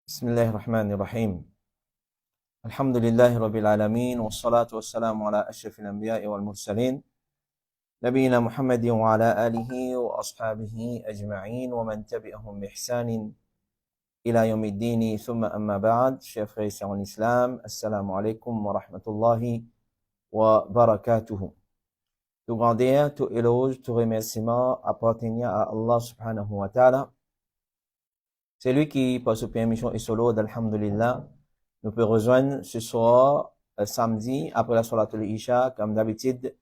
بسم الله الرحمن الرحيم الحمد لله رب العالمين والصلاة والسلام على أشرف الأنبياء والمرسلين نبينا محمد وعلى آله وأصحابه أجمعين ومن تبعهم بإحسان إلى يوم الدين ثم أما بعد chers frères et sœurs en islam assalamu alaikum wa rahmatullahi wa barakatuh. Tout grandeur, tout éloge, tout remerciement appartenant à Allah subhanahu wa ta'ala. C'est lui qui, par sa permission et solo d'Alhamdulillah, nous peut rejoindre ce soir, samedi, après la Salatul Isha, comme d'habitude,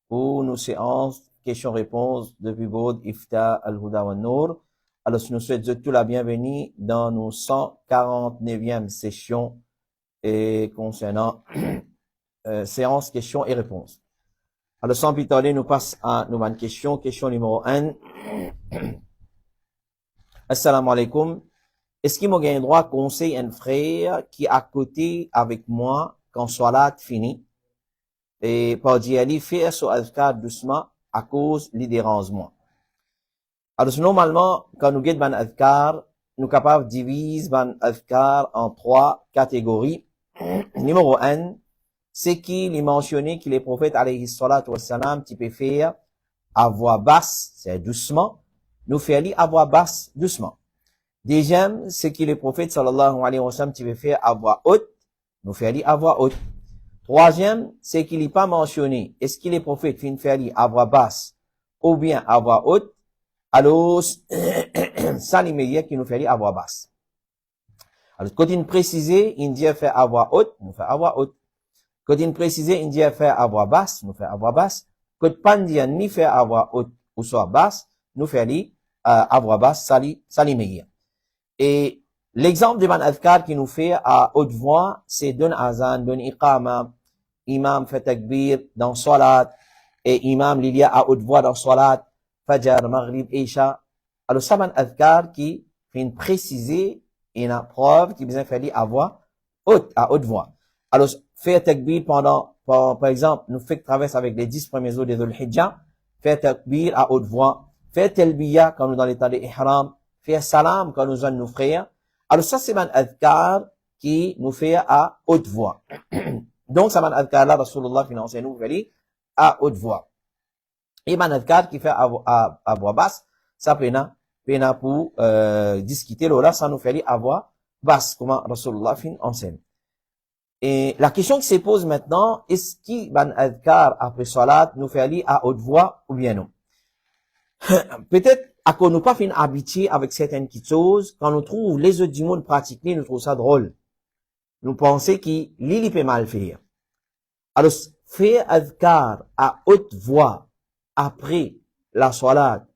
pour nos séances, questions-réponses depuis Bod, Ifta, Al-Huda wa Nour. Alors, je nous souhaite tout la bienvenue dans nos 149e sessions et concernant séances, questions et réponses. Alors, sans plus tarder, nous passons à nos questions. Question numéro 1. Assalamu alaikum. Est-ce qu'il m'a gagné droit conseil un frère qui est à côté avec moi quand salat fini et par d'y aller faire son azkar doucement à cause des dérangements. Alors, normalement, quand nous guidons ban azkar, nous capables de diviser ban azkar en 3 catégories. Numéro 1, c'est qu'il est mentionné que les prophètes alayhi salatu wassalam, tu peux faire à voix basse, c'est doucement. Nous faisons aller à voix basse, doucement. Deuxième, c'est que les prophètes sallallahu alayhi wa sallam, tu peux faire à voix haute. Nous faisons aller à voix haute. Troisième, c'est qu'il n'est pas mentionné. Est-ce que les prophètes finissent faire aller à voix basse ou bien à voix haute? Alors, ça l'immédiat qui nous fait aller à voix basse. Alors, quand il précise, il dit faire à voix haute, nous fait à voix haute. Quand il précise, il dit faire à voix basse, nous fait à voix basse. Quand pas dire ni faire à voix haute ou soit basse, nous fait aller à voix basse, ça l'immédiat. Et l'exemple de ban adhkar qui nous fait à haute voix, c'est d'un azan, d'un iqama, imam fait takbir dans salat, et imam il y a à haute voix dans salat, fajr, maghrib, isha. Alors ça ban adhkar qui fait une préciser, une preuve qui besoin faire à voix haute, à haute voix. Alors faire takbir par exemple, nous fait traverse avec les 10 premiers jours des Dhul Hijjah, faire takbir à haute voix, faire talbiya quand nous dans l'état de ihram, faire salam quand nous sommes nos frères. Alors ça, c'est un adhkar qui nous fait à haute voix. Donc, ça, un adhkar là, Rasulullah finance nous fait à haute voix. Et un adhkar qui fait à voix basse, ça peut pour discuter là, ça nous fait à voix basse, comment Rasulullah enseigne. Et la question qui se pose maintenant, est-ce qu'un adhkar après salat nous fait aller à haute voix ou bien non? Peut-être à qu'on nous pas fait habitué avec certaines petites choses, quand nous trouve les autres du monde pratiquer, nous trouvons ça drôle. Nous pensons qu'il peut mal faire. Alors, faire adhkar à haute voix après la salat,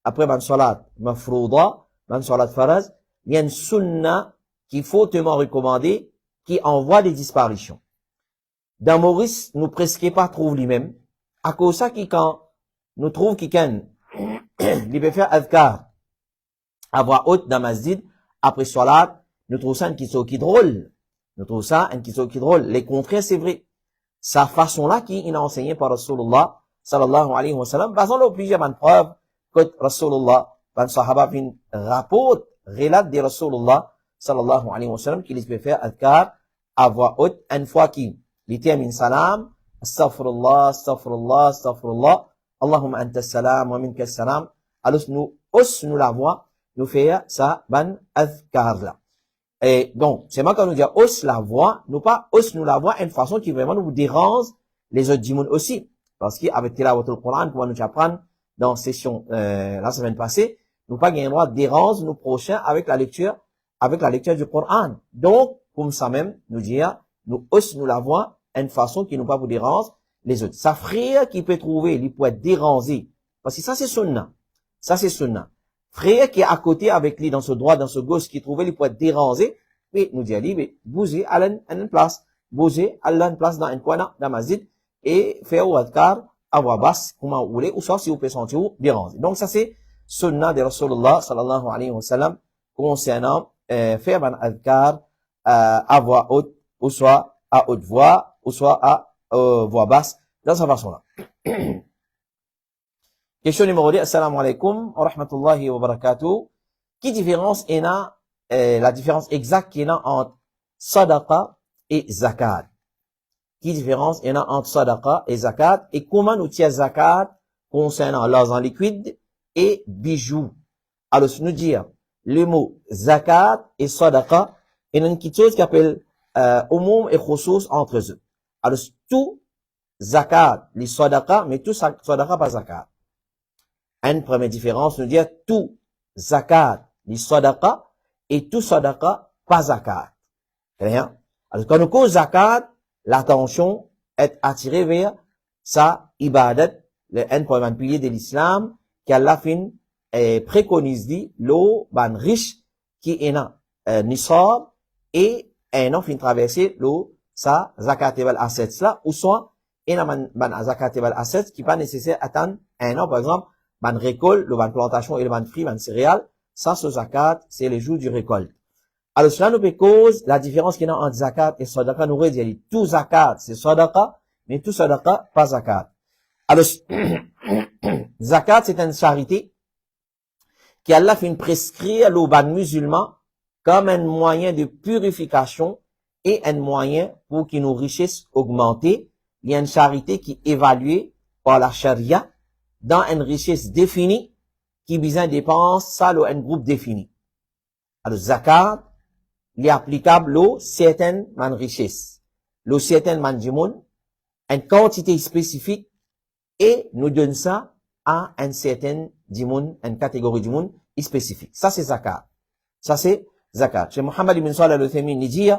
après ma salat mafrouda, ma salat faraz, il y a une sunna qu'il faut tellement recommander qui envoie des disparitions. Dans Maurice, nous presque pas trouve lui-même. À cause ça qui quand nous trouve qu'il il peut faire adhkar à voix haute dans masjid après salat, nous trouvons ça un qui drôle. Nous trouvons ça un qui drôle. Les contraires, c'est vrai. Sa façon-là qui est enseignée par Rasulullah sallallahu alayhi wa sallam, basant là plusieurs bonnes preuves que Rasulullah, ban sahaba fin rapporte, relate de Rasulullah sallallahu alayhi wa sallam qu'il peut faire adhkar à voix haute une fois qu'il termine salam, astaghfirullah, astaghfirullah, astaghfirullah, Allahumma anta salam wa minka salam. Alors nous hausse nous la voix, nous faire ça ban adhkar là. Et donc, c'est moi quand nous dit hausse la voix, nous pas hausse nous la voix une façon qui vraiment nous dérange les autres du monde aussi. Parce qu'avec Tilawatul Coran, comme nous apprendre dans session la semaine passée, nous pas gagner droit dérange nos prochains avec la lecture du Coran. Donc, comme ça même, nous dire, nous hausse nous la voix une façon qui nous pas vous dérange les autres. Sa frère qui peut trouver, il peut être dérangé. Parce que ça c'est sunnah. Ça c'est sunnah. Frère qui est à côté avec lui dans ce droit, dans ce gauche qui trouvait, il peut être dérangé. Mais nous dit, mais bougez à une place. Bougez à une place dans un coin, dans masjid. Et faire ou adhkar à voix basse, comment vous voulez, ou soit si vous pouvez sentir vous dérangé. Donc ça c'est sunnah de Rasulullah sallallahu alayhi wa sallam concernant faire un adhkar à voix haute, ou soit à haute voix, ou soit à voix basse, dans sa façon-là. Question numéro 2, assalamu alaikum wa rahmatullahi wa barakatuh. Quelle différence il y a la différence exacte qu'il y a entre sadaqa et zakat. Qui différence il y en a entre sadaqa et zakat et comment nous tient zakat concernant l'argent liquide et bijoux. Alors, si nous dire le mot zakat et sadaqa, il y a une petite chose qui appelle umum et khusus entre eux. Alors, tout zakat, les sadaqa, mais tout sadaqa pas zakat. Une première différence, nous dire tout zakat, les sadaqa, et tout sadaqa pas zakat. Rien. Alors, quand nous cause zakat, l'attention est attirée vers sa ibadat, un premier pilier de l'islam, qu'Allah fin préconise dit, l'eau, ban riche, qui est un nisab, et un an fin traverser l'eau, sa zakatable assets là, ou soit, un ban zakatable assets qui pas nécessaire attendre un an, par exemple, ban récolte, le ban plantation et le ban fruit, ban céréales, ça, ce zakat, c'est les jours du récolte. Alors, cela nous cause la différence qu'il y a entre zakat et sadaqa. Nous redisons, tout zakat, c'est sadaqa, mais tout sadaqa, pas zakat. Alors, zakat, c'est une charité qui Allah fait prescrire l'au ban musulman comme un moyen de purification et un moyen pour que nos richesses augmentent. Il y a une charité qui est évaluée par la charia dans une richesse définie qui besoin dépense ça dans un groupe défini. Alors, zakat, il est applicable aux certaines man richesses, aux certaines man dimoun, une quantité spécifique, et nous donne ça à une certaine dimoun, une catégorie dimoun spécifique. Ça, c'est zakat. Ça, c'est zakat. Chez Mohammed ibn Salih al-Uthaymin, il dit,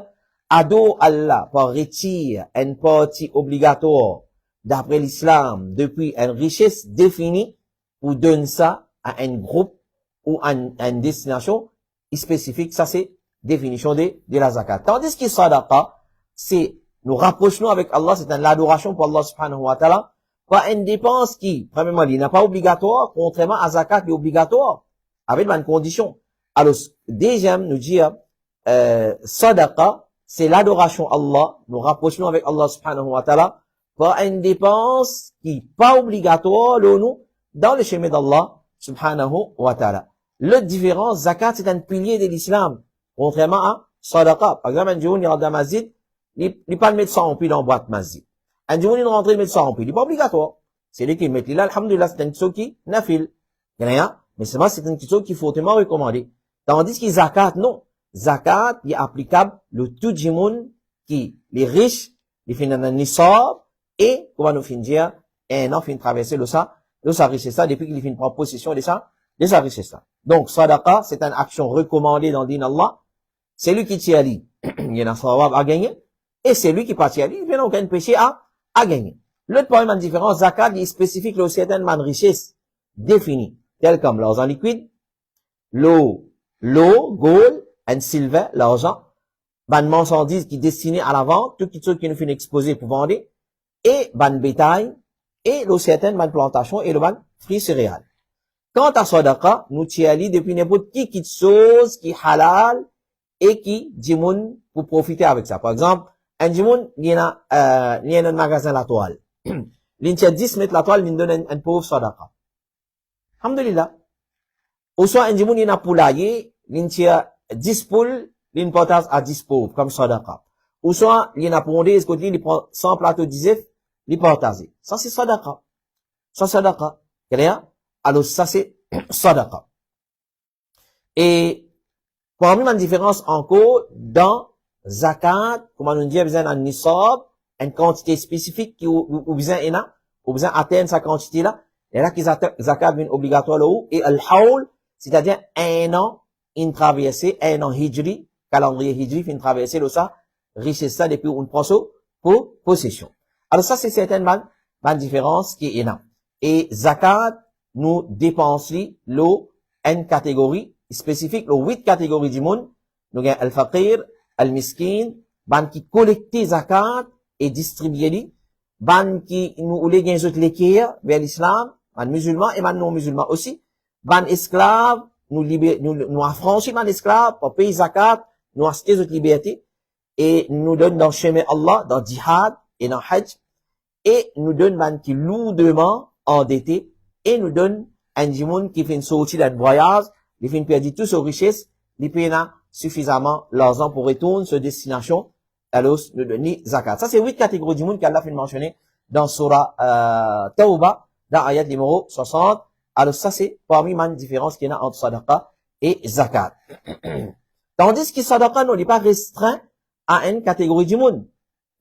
ado Allah, par retire une partie obligatoire d'après l'islam, depuis une richesse définie, ou donne ça à un groupe ou à une destination spécifique. Ça, c'est définition de la zakat. Tandis que sadaqa, c'est nous rapprochons avec Allah, c'est une adoration pour Allah subhanahu wa ta'ala, pas une dépense qui, premièrement, il n'est pas obligatoire, contrairement à zakat qui est obligatoire, avec une condition. Alors, deuxième, nous dire, sadaqa, c'est l'adoration Allah, nous rapprochons avec Allah subhanahu wa ta'ala, pas une dépense qui n'est pas obligatoire, nous, dans le chemin d'Allah subhanahu wa ta'ala. L'autre différence, zakat, c'est un pilier de l'islam. Contrairement à sadaqa. Par exemple, un jour, il rentre dans la masjid, il n'est pas le mettre 100 piles dans la boîte masjid. Un jour, il rentre, il met 100 piles. Il n'est pas obligatoire. C'est lui qui met là, alhamdulillah, c'est une chose qui nafil. Il n'y a rien. Mais seulement, c'est une chose qu'il faut fortement recommander. Tandis que zakat, non. Zakat, il est applicable le tout jimoun qui, les riches, les fin d'un nisab, et, comment nous fin dire, un an fin traverser sa richesse là, depuis qu'il fin prendre possession de sa richesse là. Donc, sadaqa, c'est une action recommandée dans le din Allah. C'est lui qui tient ali, il y a un sawab à gagner, et c'est lui qui pas tient ali, il n'y a aucun péché à gagner. L'autre point de différence, zakat, il est spécifique de certaines richesses définies, telles comme l'argent liquide, l'eau, gold, and silver, l'argent, ban marchandises qui est destiné à la vente, toutes les choses qui nous finissent exposer pour vendre, et ban bétail, et l'eau certaines ban plantation, et le ban fruits céréales. Quant à sadaqa, nous tient depuis n'importe qui chose qui halal, et qui dimoun pour profiter avec ça. Par exemple, un dimoun, il y a un magasin la toile. Il tient 10 mètres la toile, il donne un pauvre sadaqa. Alhamdulillah. Ou soit un dimoun, il y a un poulailler, il tient 10 poules, il partage à 10 pauvres, comme sadaqa. Ou soit, il y a un pondé, il prend 100 plateaux d'isef, il partage. Ça, c'est sadaqa. Ça, sadaqa. Rien? Alors, ça, c'est sadaqa. Et, parmi les différences encore, dans zakat, comme on dit, besoin d'un nisab, une quantité spécifique qui, ou besoin atteindre sa quantité là, et là, zakat vient obligatoire là et al-hawl, c'est-à-dire un an, une traversée, un an hijri, calendrier hijri, une traversée de ça, richesse ça depuis une pour possession. Alors ça, c'est certaines différences qui est énorme. Et zakat, nous dépensons l'eau, une catégorie spécifique, l'eau 8 catégories du monde. Nous avons al-faqir, al-miskin, ban qui collecte zakat et distribue ban qui nous voulait gagner l'équerre vers l'islam, ban musulman et ban non musulman aussi. Ban esclave, nous affranchis ban esclave pour payer zakat, nous acheter notre liberté et nous donne dans le chemin Allah, dans jihad et dans hajj et nous donne ban qui lourdement endetté et nous donne un djimoun qui fait une sortie d'un voyage, il fait une perdre toute sa richesse, il paye suffisamment l'argent pour retourner sur destination, alors nous donner zakat. Ça, c'est 8 catégories du monde qu'Allah fait mentionner dans Surah Tawbah, dans ayat numéro 60. Alors ça, c'est parmi les différences qu'il y a entre sadaqa et zakat. Tandis que sadaqa n'est pas restreint à une catégorie du monde.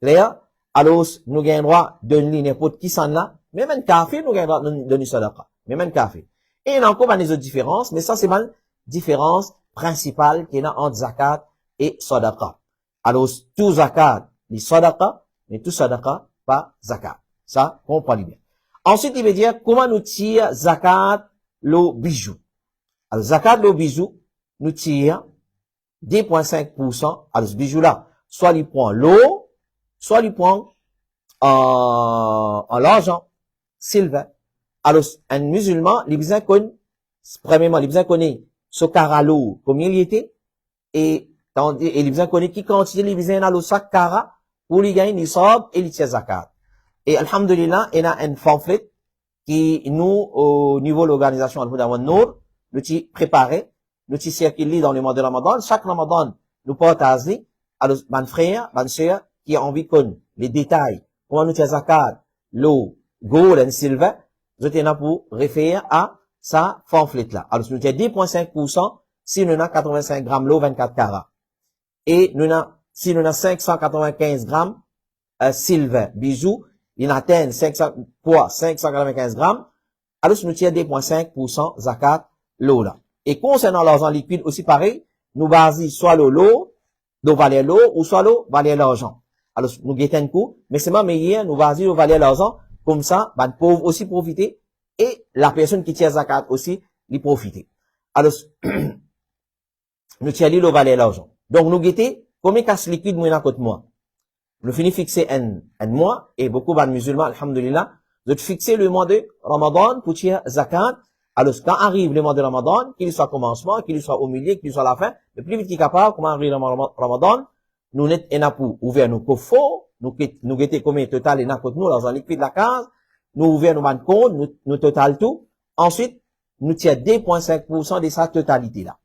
Clair? Alors, nous gagnons droit de donner n'importe qui s'en là. Même un café, nous gagnons droit de donner sadaqa. Même un café. Et il y a encore des autres différences, mais ça, c'est une différence principale qu'il y a entre zakat et sadaqa. Alors, tout zakat, les sadaqa, mais tout sadaqa, pas zakat. Ça, comprenez bien. Ensuite, il veut dire, comment nous tire zakat, le bijou. Alors, zakat, le bijou, nous tire 10,5%. Alors, ce bijou-là, soit il prend l'eau, soit il prend, en l'argent, silver. Alors, un musulman, il besoin connaît, premièrement, il besoin connaît ce cara l'eau, combien il était, et il besoin connaît qui quantité, il besoin dans le sac cara, pour lui gagner nisab et il tire zakat. Et alhamdulillah, il y a un pamphlet qui nous, au niveau de l'organisation Al-Huda wa Nour, nous t'y préparé, nous t'y circulé dans le mois de Ramadan. Chaque Ramadan, nous partagons, alors, ban frère, ban sœur, qui a envie de connaître les détails, comment nous tire zakat, l'eau, gold and silver, nous sommes là pour référer à ça pamphlet là. Alors, nous tire 10,5% si nous avons 85 grammes l'eau 24 carats. Et nous avons, si nous avons 595 grammes, silver, bijoux, il atteint 595 grammes, alors nous tirons 2,5% zakat l'eau là. Et concernant l'argent liquide aussi pareil, nous basons soit l'eau valait l'eau, ou soit l'eau valait l'argent. Alors nous guettons un coup, mais c'est même meilleur, nous basons l'eau valait l'argent, comme ça, ben, pauvre aussi profiter, et la personne qui tire zakat aussi, lui profiter. Alors, nous tirons l'eau valait l'argent. Donc nous guettons, combien casse liquide moi, côté moi? Nous finissons fixer un mois, et beaucoup de musulmans, alhamdulillah, de fixer le mois de Ramadan pour tirer zakat. Alors, quand arrive le mois de Ramadan, qu'il soit commencement, qu'il soit au milieu, qu'il soit à la fin, le plus vite qu'il est capable, comment arrive le mois de Ramadan, nous n'êtes pour ouvrir nos coffres, nous guetter combien total et n'a côté nous, l'argent liquide de la case, nous ouvrir nos banques compte, nous total tout. Ensuite, nous tirons 2,5% de sa totalité là.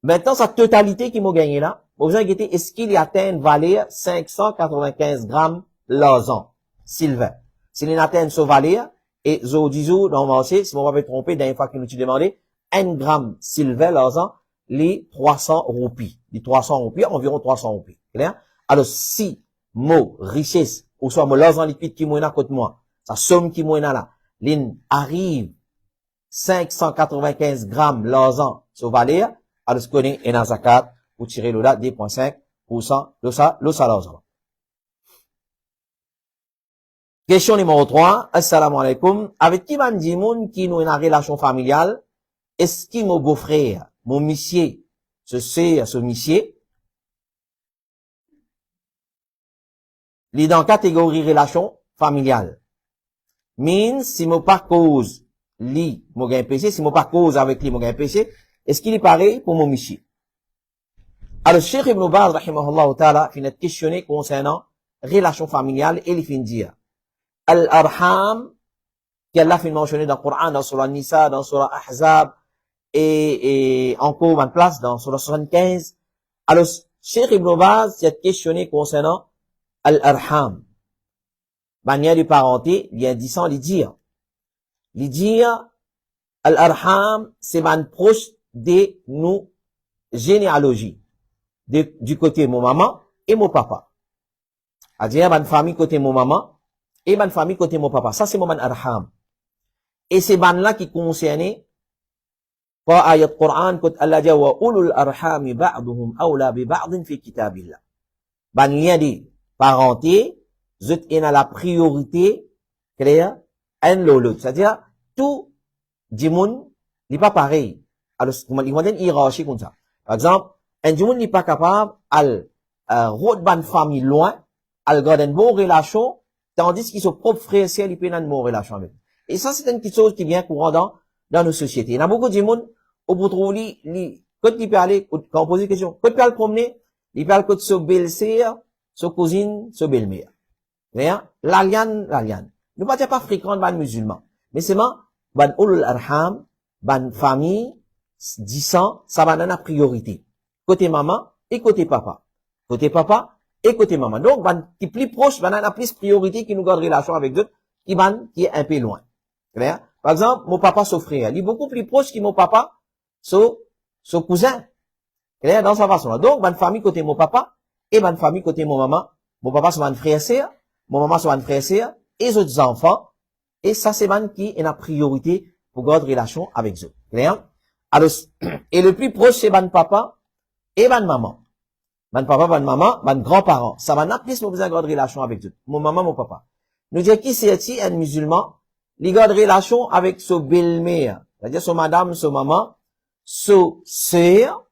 Maintenant, sa totalité qui m'a gagné là, vous avez guetté, est-ce qu'il y atteint une valeur 595 grammes l'argent, silver. S'il atteint ce valeur, et zo disou, dans le marché, si on va me tromper, dernière fois que nous t'ai demandé, 1 gramme silver l'argent, les 300 roupies. Les 300 roupies, environ 300 roupies. Clair? Alors, si, mot, richesse, ou soit mon l'argent liquide qui m'a côté moi, sa somme qui m'a là, l'in arrive 595 grammes l'argent, ce valeur, alors, ce qu'on est, en zakat, pour tirer le là, 2,5%, le ça l'argent. Question numéro 3. Assalamu alaikum. Avec qui van di moun qui nous a une relation familiale? Est-ce qu'il mon beau-frère, mon monsieur, ce monsieur, il est dans catégorie relation familiale. Means, si mon pas cause, li, mon gain péché, si mon pas cause avec lui, mon gain péché, est-ce qu'il est pareil pour mon monsieur? Alors, Cheikh Ibn Baz, rahimahullah ta'ala, finit questionner concernant relation familiale et il finit dire. Al-Arham, qu'Allah fait mentionner dans le Coran, dans Surah Nisa, dans Surah Ahzab, et encore en place dans Surah 75. Alors, Cheikh Ibn Baz s'est questionné concernant Al-Arham. Manière de parenté, il y a 10 ans, il dit, Al-Arham, c'est man proche de nous généalogies. Du côté mon maman et mon papa. C'est-à-dire, man famille côté mon maman, et ma famille côté mon papa. Ça, c'est mon arham. Et c'est ban là qui concernait par ayat Coran, quand Allah dit, wa ulul arhami ba'duhum awla bi ba'din fi kitabillah. Ban lien de parenté, zut ena la priorité, clair, en l'autre. C'est-à-dire, tout, dimoun, n'est pas pareil. Alors, il y a une hiérarchie comme ça. Par exemple, un dimoun n'est pas capable, route ban famille loin, al garder une bonne relation, tandis qu'ils sont propres frères et sœurs, ils peuvent avoir une bonne relation avec. Et ça, c'est une petite chose qui vient courant dans nos sociétés. Il y a beaucoup de monde, où vous trouvez, quand il peut aller, quand on pose une question, quand il peut aller promener, il peut aller côté sa belle-sœur, sa cousine, sa belle-mère. Rien? L'alliane. Nous ne pas fréquents ban musulmans. Mais c'est ban ulul arham, ban famille, 10 ans, ça va donner la priorité. côté maman et côté papa. Côté papa et côté maman. Donc, qui est plus proche, on a plus priorité qui nous garde relation avec d'autres, qui est un peu loin. Clair? Par exemple, mon papa, son frère, il est beaucoup plus proche que mon papa, son cousin. Clair? Dans sa façon-là. Donc, bonne famille côté mon papa, et bonne famille côté mon maman. Mon papa, c'est mon frère et sœur, mon maman, c'est mon frère et sœur, et les autres enfants. Et ça, c'est ban qui est la priorité pour garder relation avec eux. Clair? Alors, et le plus proche, c'est ban papa et ban maman. Ban papa, ban maman, ban grands-parents. Ça va n'a plus besoin de garder relation avec eux. Mon maman, mon papa. Nous disons qui c'est un musulman, il garde relation avec son belle-mère. C'est-à-dire son madame, son maman, son sœur.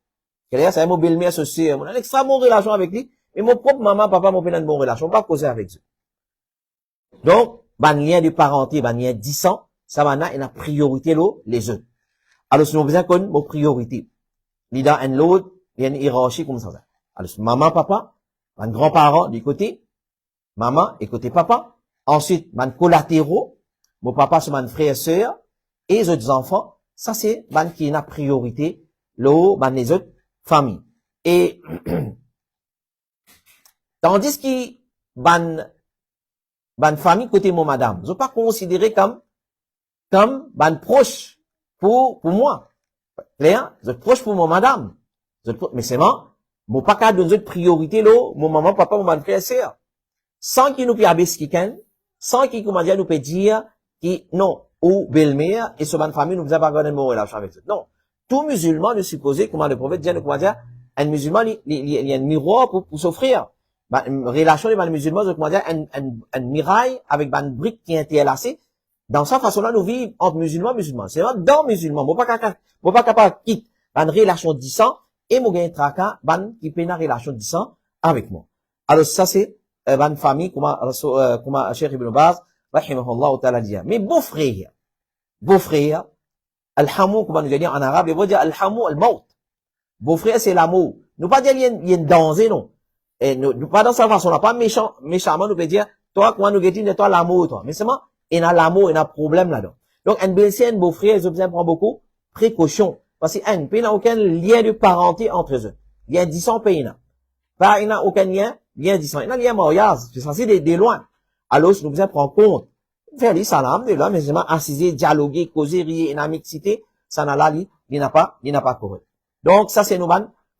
Clair? C'est mon belle-mère, son sœur. On a une extrêmement relation avec lui. Et mon propre maman, papa, mon père, une bonne relation. On va pas causer avec eux. Donc, ban lien de parenté, ban lien 10 ans, ça va n'a une priorité là, les autres. Alors, si nous besoin qu'on nos priorités. Il y a un l'autre, il y a une hiérarchie comme ça. Alors, maman, papa, ban grand-parent du côté, maman et côté papa. Ensuite, ban collatéraux, mon papa, c'est mon frère et sœur, et les autres enfants. Ça, c'est ban qui est une priorité là, ban les autres familles. Et, tandis que ban famille côté mon madame, je pas considéré comme ban proche pour moi. Clair? Je proche pour mon madame. Mais c'est mon pas qu'à donner de priorité là, mon maman, papa, mon frère, sœur. Sans qu'il nous puisse abaisser sans qu'il comment dire nous peut dire qui non ou belle-mère et sur ban famille nous pas garder une bonne relation avec eux. Non. Tout musulman nous supposé comment le prophète dit comment dire un musulman il y a un miroir pour s'offrir. Une relation avec les musulmans, je comment dire, un mirail avec une brique qui est interlacée. Dans sa façon-là, nous vivons entre musulmans. C'est vraiment dans musulmans. Moi, pas capable de quitter une relation 10 ans et moi, gagne traka, qui peut une relation 10 ans avec moi. Alors, ça, c'est, une famille, comment Cheikh Ibn Baz, rahimahullah ta'ala dit. Mais beau-frère, al-hamou, comment nous dire en arabe, il va dire al-hamou al-maut. Beau-frère, c'est l'amour. Nous pas dire, il y a un danger, non. Et nous, pas dans sa façon, là, pas méchamment, nous peut dire, toi, comment nous dit, toi, l'amour, toi. Mais c'est moi, il y a l'amour, il y a un problème là-dedans. Donc, un belle-sœur, un beau-frère, ils ont besoin de prendre beaucoup précaution. Parce qu'il n'y a aucun lien de parenté entre eux. Il y a 10 ans, il n'y a aucun lien 10 ans. Il y a un lien mariage. C'est censé des loin. Alors, nous devons prendre compte. Faire les salam, de là, mais c'est assiser, dialoguer, causer, rire, une amicité, ça n'a là, il n'a pas correct. Donc, ça, c'est nos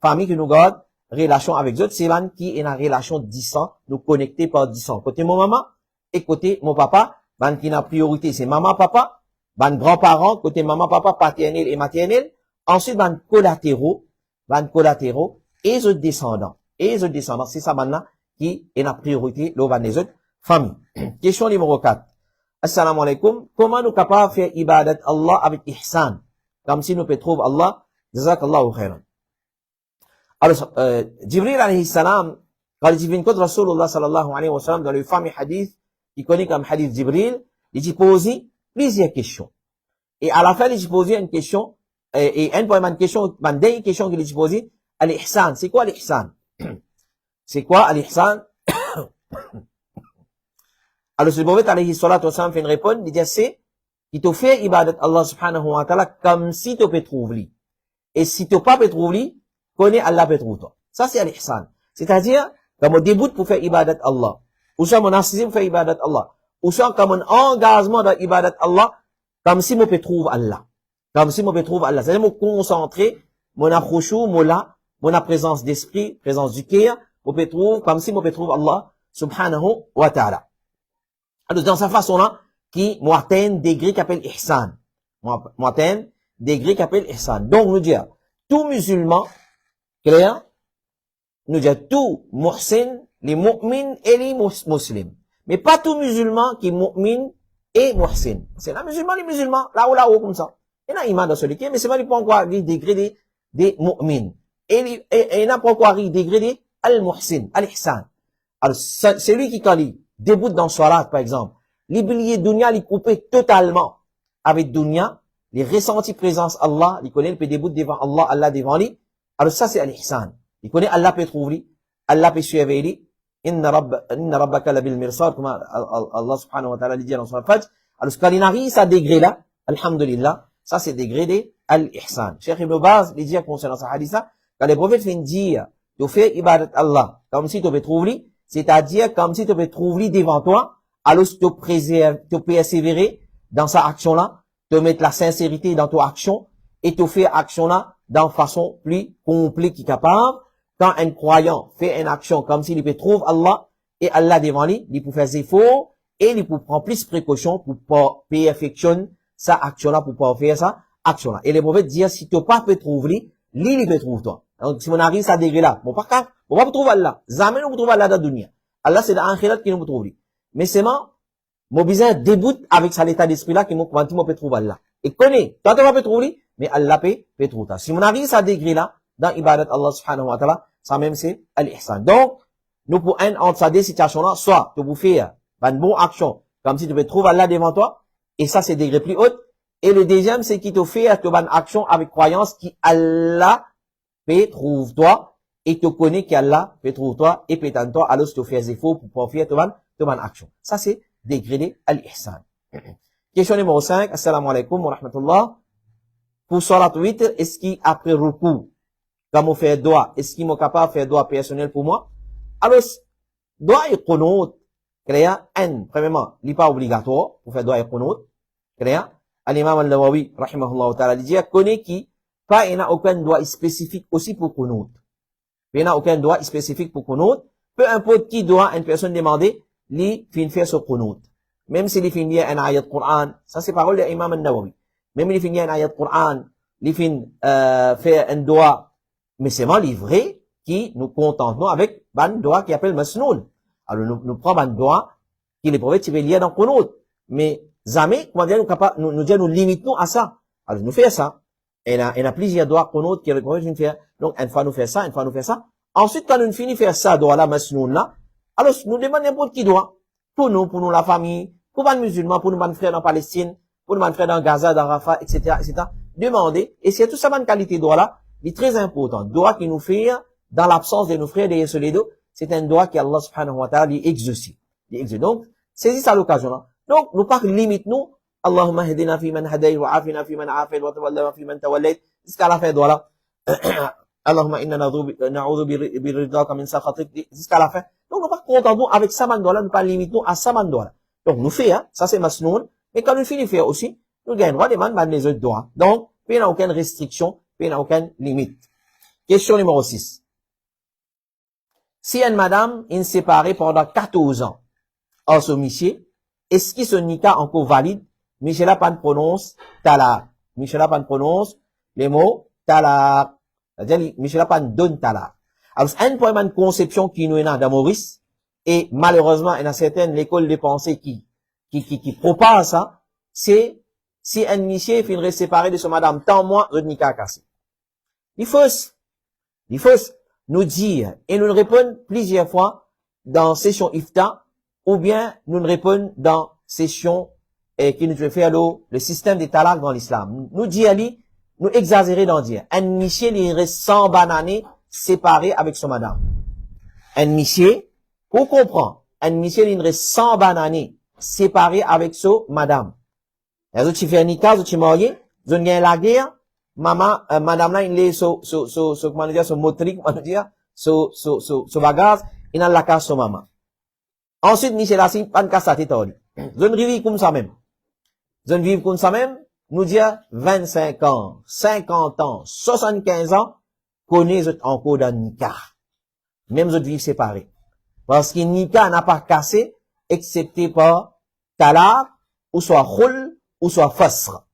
famille qui nous garde relation avec eux, c'est ban qui est en relation 10 ans, nous connecter par 10 ans. Côté mon maman et côté mon papa, ban qui n'a priorité, c'est maman, papa, ban grands-parents, côté maman, papa, paternel et maternel. Ensuite, ban collatéraux, et les autres descendants. C'est ça, ban là, qui est la priorité, là, ban les autres familles. Question numéro 4. Assalamu alaikum. Comment nous capables de faire ibadat Allah avec ihsan? Comme si nous peut trouver Allah, jazakallahu khairan. Alors, Jibril alayhi salam, quand il vient contre Rasulullah sallallahu alayhi wa sallam dans le fameux hadith, qui connaît comme hadith Jibril, il pose plusieurs questions. Et à la fin, il pose une question, et une question, une dernière question qu'il pose, al-ihsan. C'est quoi l'ihsan? C'est quoi al-ihsan? Alors, ce prophète alayhi salatu wa sallam fait une réponse, il dit, c'est, qu'il te fait ibadat Allah subhanahu wa ta'ala comme si tu peux trouver. Et si tu pas peut trouver, connais Allah peut trouver toi. Ça, c'est l'ihsan. C'est-à-dire, comme on débute pour faire ibadat Allah, ou soit mon assisé pour faire ibadat Allah, ou soit comme un engagement dans ibadat Allah, comme si on peut trouver Allah. Comme si on peut trouver Allah. C'est-à-dire, me concentrer, mon approchou, mon présence d'esprit, présence du cœur, on peut trouver, comme si on peut trouver Allah, subhanahu wa ta'ala. Alors, dans cette façon-là, qui m'atteint degré qu'appelle ihsan. M'atteint degré qu'appelle ihsan. Donc, nous dire, tout musulman, clair, nous dire tout muhsin, les mu'min et les muslims. Mais pas tout musulman qui est mu'min et muhsin. C'est là les musulmans, là-haut, comme ça. Il y a un iman dans celui-ci, mais c'est pas pas encore les degrés des mu'min. Et il n'a pas encore les degrés des al-muhsin, al-ihsan. Alors, c'est lui qui, quand il débute dans Salat, par exemple, l'oublié dunya, il coupé totalement avec dunya, les ressentis présence Allah, il connaît, il peut débouter devant Allah, Allah devant lui. Alors ça, c'est l'ihsan. Il connaît Allah peut trouver, Allah peut suivre lui. Inna rabbaka labil mirsad, comme Allah subhanahu wa ta'ala dit dans son Fajr. Alors, quand il arrive à ce degré-là, alhamdulillah, ça c'est degré de al-ihsan. Cheikh Ibn Baz, il dit concernant ce hadith-là, quand les prophètes viennent dire, tu fais ibadat Allah, comme si tu peux trouver, c'est-à-dire comme si tu peux trouver devant toi, alors tu persévérer dans sa action-là, te mettre la sincérité dans ton action, et tu fais action-là d'une façon plus complète qui capable. Quand un croyant fait une action comme s'il peut trouver Allah, et Allah devant lui, il peut faire des efforts, et il peut prendre plus de précautions pour pas perfectionner sa action-là, pour pas faire ça action-là. Et les prophètes disent, si tu pas peut trouver, lui, il peut trouver toi. Donc, si on arrive à ce degré-là, bon, pas trouver Allah. Jamais nous trouver Allah dans la dunya. Allah, c'est dans l'akhirat qui nous trouve. Mais c'est mon besoin débute avec cet état d'esprit-là qui nous peut trouver Allah. Et connaît, toi, tu vas peut trouver, mais Allah peut trouver toi. Si on arrive à ce degré-là, dans ibadat Allah subhanahu wa ta'ala, ça même c'est al-ihsan. Donc, nous pour entre ces deux situations-là, soit tu peux faire une bonne action, comme si tu peux trouver Allah devant toi, et ça c'est degré plus haut. Et le deuxième, c'est qu'il te fait une bonne action avec croyance qui Allah peut trouver toi, et te connaît qu'Allah peut trouver toi, et peut t'entendre, alors tu fais des efforts pour pouvoir faire une bonne action. Ça c'est degré al-ihsan. Question numéro 5, assalamu alaikum wa rahmatullah. Pour salat 8, est-ce qu'après ruku, quand on fait doigt, est-ce qu'il est capable de faire doigt personnel pour moi? Alors, doigt et qunut, premièrement, il n'est pas obligatoire pour faire doigt et qunut. L'imam al-Nawawi, rahimahullah ta'ala, il dit, connaît qui, pas, il n'y a aucun doigt spécifique aussi pour qunut. Il n'y a aucun doigt spécifique pour qunut. Peu importe qui doit une personne demander, il finit faire ce qunut. Même s'il finit un ayat Qur'an, ça c'est parole de l'imam al-Nawawi. Même s'il finit un ayat Qur'an, il finit faire un doigt, mais c'est vraiment livré qui nous contentons avec un doigt qui appelle masnoun. Alors nous prenons un doigt qui les prophètes veulent lire dans qunut. Mais jamais, comment dire, nous limitons à ça. Alors nous faisons ça. Et il y a plusieurs doigts qunut qui les prophètes viennent faire. Donc une fois nous faisons ça, une fois nous faisons ça. Ensuite, quand nous finissons faire ça, doigt là, masnoun là, alors nous demandons n'importe qui doit. Pour nous la famille, pour les musulmans, pour nos frères dans Palestine, pour nos frères dans Gaza, dans Rafah, etc., etc. Demandez. Et c'est tout ça, une qualité de doigt là, il est très important. Doigt qui nous fait, dans l'absence de nos frères derrière ce les dos, c'est un doigt qui Allah subhanahu wa ta'ala lui exauce. Donc, saisis à l'occasion là. Donc, nous pas limite nous, Allahumma hadina fi man hadayt, wa afina fi man afayt, wa tawallana fi man tawallayt, jusqu'à la fin doigt là. Allahumma inna na'udhu biridaka min sakhatik, jusqu'à la fin. Donc, nous pas contentons avec ça man doigt là, nous pas limite nous à ça man doigt là. Donc, nous faisons, ça c'est masnoun, mais quand nous finissons faire aussi, nous gagnons droit des man les autres doigts. Donc, il n'y a aucune restriction, il n'y a aucune limite. Question numéro 6. Si une madame est séparée pendant 14 ans, en ce monsieur, est-ce que ce nika encore valide? Michel Pan prononce talaq. Michel Pan prononce les mots talaq. C'est-à-dire, Michel Pan donne talaq. Alors, c'est un point de conception qui nous est dans Maurice, et malheureusement, il y a certaines écoles de pensée qui propagent ça, c'est, si un monsieur finit séparé de ce madame, tant moins, le nika cassé. Il faut nous dire, et nous répondons plusieurs fois dans session ifta, ou bien nous répondons dans session qui nous fait faire le système des talaq dans l'islam. Nous dit Ali, nous exagérer dans dire, un monsieur il reste 100 bananes séparé avec son madame. Un monsieur, pour comprendre, un monsieur il reste 100 bananes séparé avec son madame. Et vous tu fais un nika, vous tu marié, vous avez la guerre, maman, madame là, il est comment dire, motrique, comment dire, bagage, il a la casse sur maman. Ensuite, Michel Assim, pas de casse à tête, je ne vis comme ça même. Je ne vis comme ça même, nous dire 25 ans, 50 ans, 75 ans, connaissent encore dans Nika. Même autres vivent séparés. Parce que Nika n'a pas cassé, excepté par talaq, ou soit khul, ou soit fasr.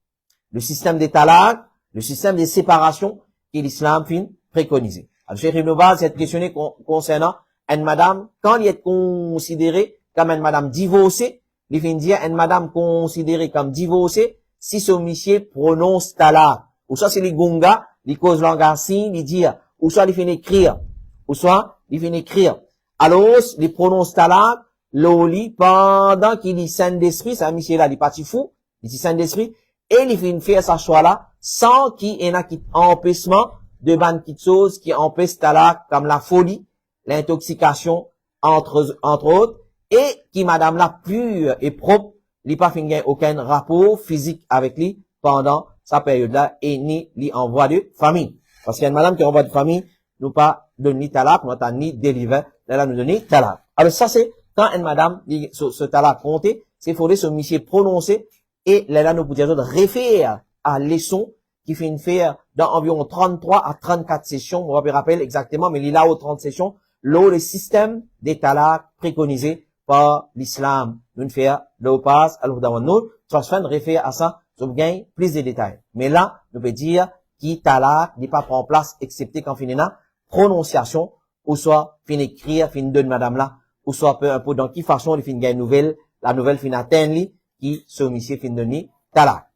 Le système des talaq, le système des séparations que l'islam fin préconisé. Alors, Cheikh Ibn Baz est questionné concernant une madame, quand il est considéré comme une madame divorcée, il fin dire une madame considérée comme divorcée, si ce monsieur prononce talaq, ou soit c'est les gonga, les causes langassines, les dire, ou soit il fin écrire, ou soit il fin écrire. Alors, il prononce talaq, l'oli, pendant qu'il dit saint d'esprit, c'est un monsieur là, il est parti fou, il dit saint d'esprit, et il fin faire sa choix là, sans qu'il y ait un empêchement de ban petites choses qui empêchent talaq, comme la folie, l'intoxication, entre autres, et qui madame la pure et propre, il pas fait aucun rapport physique avec lui pendant sa période là, et ni lui envoie de famille. Parce qu'il y a une madame qui envoie de famille, nous pas donner talak, nous pas ni deliver, là nous donner talak. Alors ça c'est quand une madame dit ce talak compté, c'est faudrait ce monsieur prononcer et là nous pouvons dire de référer à leçon qui fait une faire dans environ 33 à 34 sessions, on va me rappeler exactement, mais il est là aux 30 sessions, le système des talak préconisé par l'islam. Nous faire le passe, alors dans nous, transfert réfère à ça, je gagne plus de détails. Mais là, nous peut dire qui talak n'est pas prend place, excepté quand finina prononciation, ou soit fin écrire, fin donne madame là, ou soit peu un peu dans qui façon il fin gagne nouvelle, la nouvelle fin atteindre qui ce monsieur fin donner talak.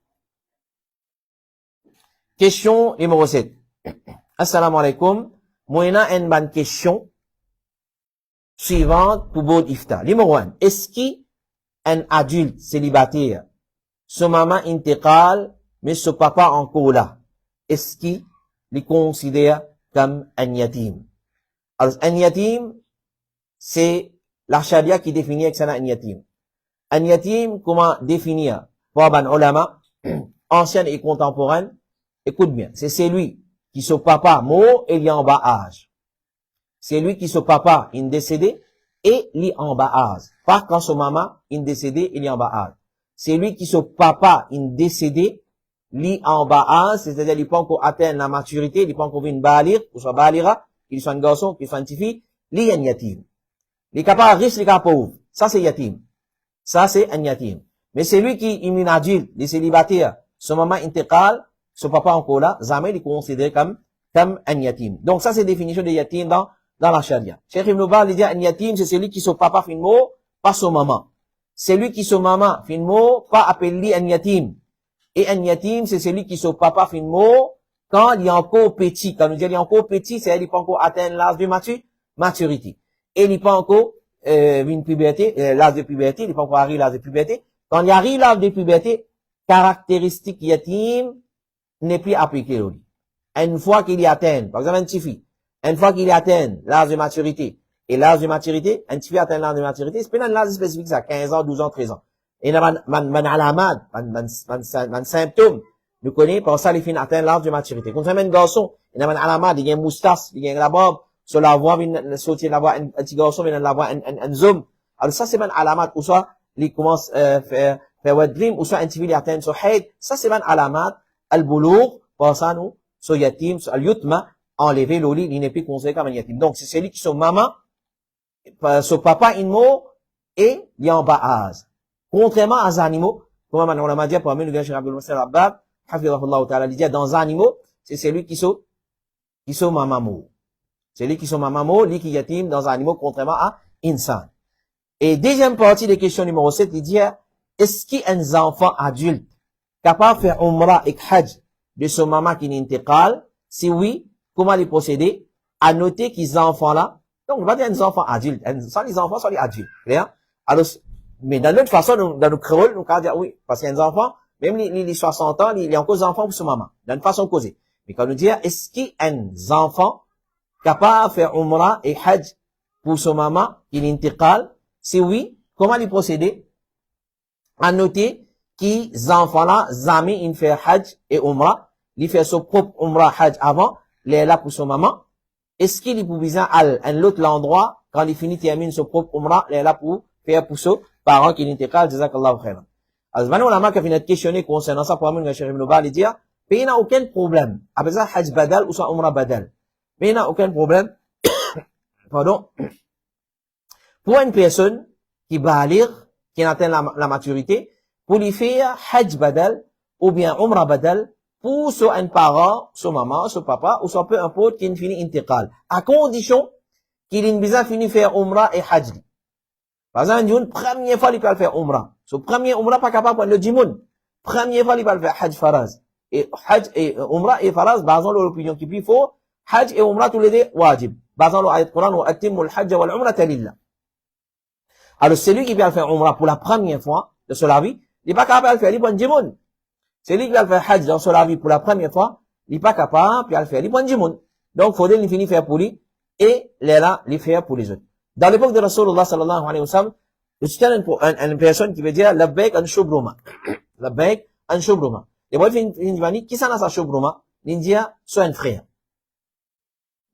Question numéro 7. Assalamu alaikum. Moi, une bonne question suivante pour votre iftar. Numéro 1. Est-ce qu'un adulte célibataire, son maman intégrale, mais son papa encore là, est-ce qu'il les considère comme un yatim? Alors, un yatim, c'est la charia qui définit excellent un yatim. Un yatim, comment définir? Pour ban ulama, ancienne et contemporaine, écoute bien, c'est celui qui son papa mort et il est en bas âge. C'est lui qui son papa est décédé et il est en bas âge. Pas quand son maman est décédé, il est en bas âge. C'est lui qui son papa est décédé, il est en bas âge, c'est-à-dire il n'est pas encore atteint la maturité, il n'est pas encore une balir, ou soit balira, qu'il soit un garçon, qu'il soit une fille, il est un yatim. Il est capable riche, il est capable pauvre. Ça c'est yatim. Ça c'est un yatim. Mais c'est lui qui est un adulte, il est célibataire, son maman intégrale, son papa encore là, jamais il est considéré comme un yatim. Donc ça c'est la définition de yatim dans la charia. Cheikh Ibn Baz dit un yatim c'est celui qui son papa fin mot, pas son maman. C'est lui qui son maman fin mot, pas appelé un yatim. Et un yatim c'est celui qui son papa fin mot quand il est encore petit. Quand nous disons il est encore petit, c'est il n'est pas encore atteint l'âge de maturité. Et il n'est pas encore une puberté, l'âge de puberté, il n'est pas encore arrivé l'âge de puberté. Quand il arrive l'âge de puberté, caractéristique yatim n'est plus appliqué au lit. Une fois qu'il y atteint, par exemple, un petit fille, une fois qu'il y atteint l'âge de maturité, et l'âge de maturité, un petit fille atteint l'âge de maturité, c'est pas un âge spécifique, ça, 15 ans, 12 ans, 13 ans. Et man alamad, man symptôme, nous connaissons, par ça, les filles atteignent l'âge de maturité. Quand on a un garçon, il y a un alamad, il y a une moustache, il y a la barbe, sur la voix, il sortir la voix, un petit garçon, il y a la voix, un zoom. Alors ça, c'est un alamad, ou soit, il commence, faire wet dream, ou soit un petit fille atteint son haid. Ça, c'est un alamad, al-boulour, par ça, nous, so yatim, so al-yutma, enlever l'oli, il n'est plus considéré comme un yatim. Donc, c'est celui qui son maman, son papa, il mort, et il est en bas âge. Contrairement aux animaux, comme on a dit, pour nous, Cheikh Abdul Muhsin Rabbab, hafidhahullah ta'ala, il dit, dans les animaux, c'est celui qui son maman mort. C'est lui qui son maman mort, lui qui yatim dans les animaux, contrairement à insan. Et deuxième partie de question numéro 7, il dit, est-ce qu'un enfant adulte capable de faire umrah et hajj de son maman qui n'est intégrale? Si oui, comment les procéder? À noter qu'ils enfants-là, donc on va dire des enfants adultes, soit les enfants, soit les adultes. Clair? Alors, mais dans notre façon, dans nos créoles, nous allons dire oui, parce qu'il y a des enfants, même les 60 ans, il y a encore des enfants pour son maman. Dans une façon causée. Mais quand nous dit, est-ce qu'il y a un enfant capable de faire umrah et hajj pour son maman qui n'est intégrale? Si oui, comment les procéder? À noter qu'ils enfants-là, jamais ils font hajj et umrah, ils font son propre umrah hajj avant, il est là pour son maman. Est-ce qu'il est pour besoin à un autre endroit, quand il finit termine son propre umrah, il est là pour faire pour son parent qui est intégral, jazakallahu khairan. Alors, maintenant, on a marqué une questionner concernant ça, pour amener Cheikh Ibn Baz, il dit, mais il n'y a aucun problème. Après ça, hajj badal ou soit umrah badal. Mais il n'y a aucun problème. Pardon. Pour une personne qui balir, qui atteint la maturité, pour lui faire hajj badal, ou bien umrah badal, pour soit un parent, son maman, son papa, ou soit peu importe qui finit intégral. À condition qu'il ait bien fini faire umrah et hajj. Par exemple, une première fois, il peut faire umrah. Son premier umrah pas capable de le dimoun. Première fois, il peut faire hajj faraz. Et hajj et umrah et faraz, basant l'opinion qui puis faut, hajj et umrah tous les deux wajib. Basant l'ayat Coran, wa atimmu al-hajj wal umrata lillah. Alors, celui qui peut faire umrah pour la première fois de sa vie, il n'est pas capable de faire, il peut dimoun. Celui qui va faire hajj dans sa vie pour la première fois, il n'est pas capable de faire, il peut dimoun. Donc, il faudrait qu'il finisse faire pour lui, et il est là, il fait pour les autres. Dans l'époque de Rasulullah sallallahu alayhi wa sallam, c'était une personne qui veut dire, labbaik an shubruma. Labbaik an shubruma. Et moi, il dit, qui s'en a sa shubruma? Il dit, soit un frère.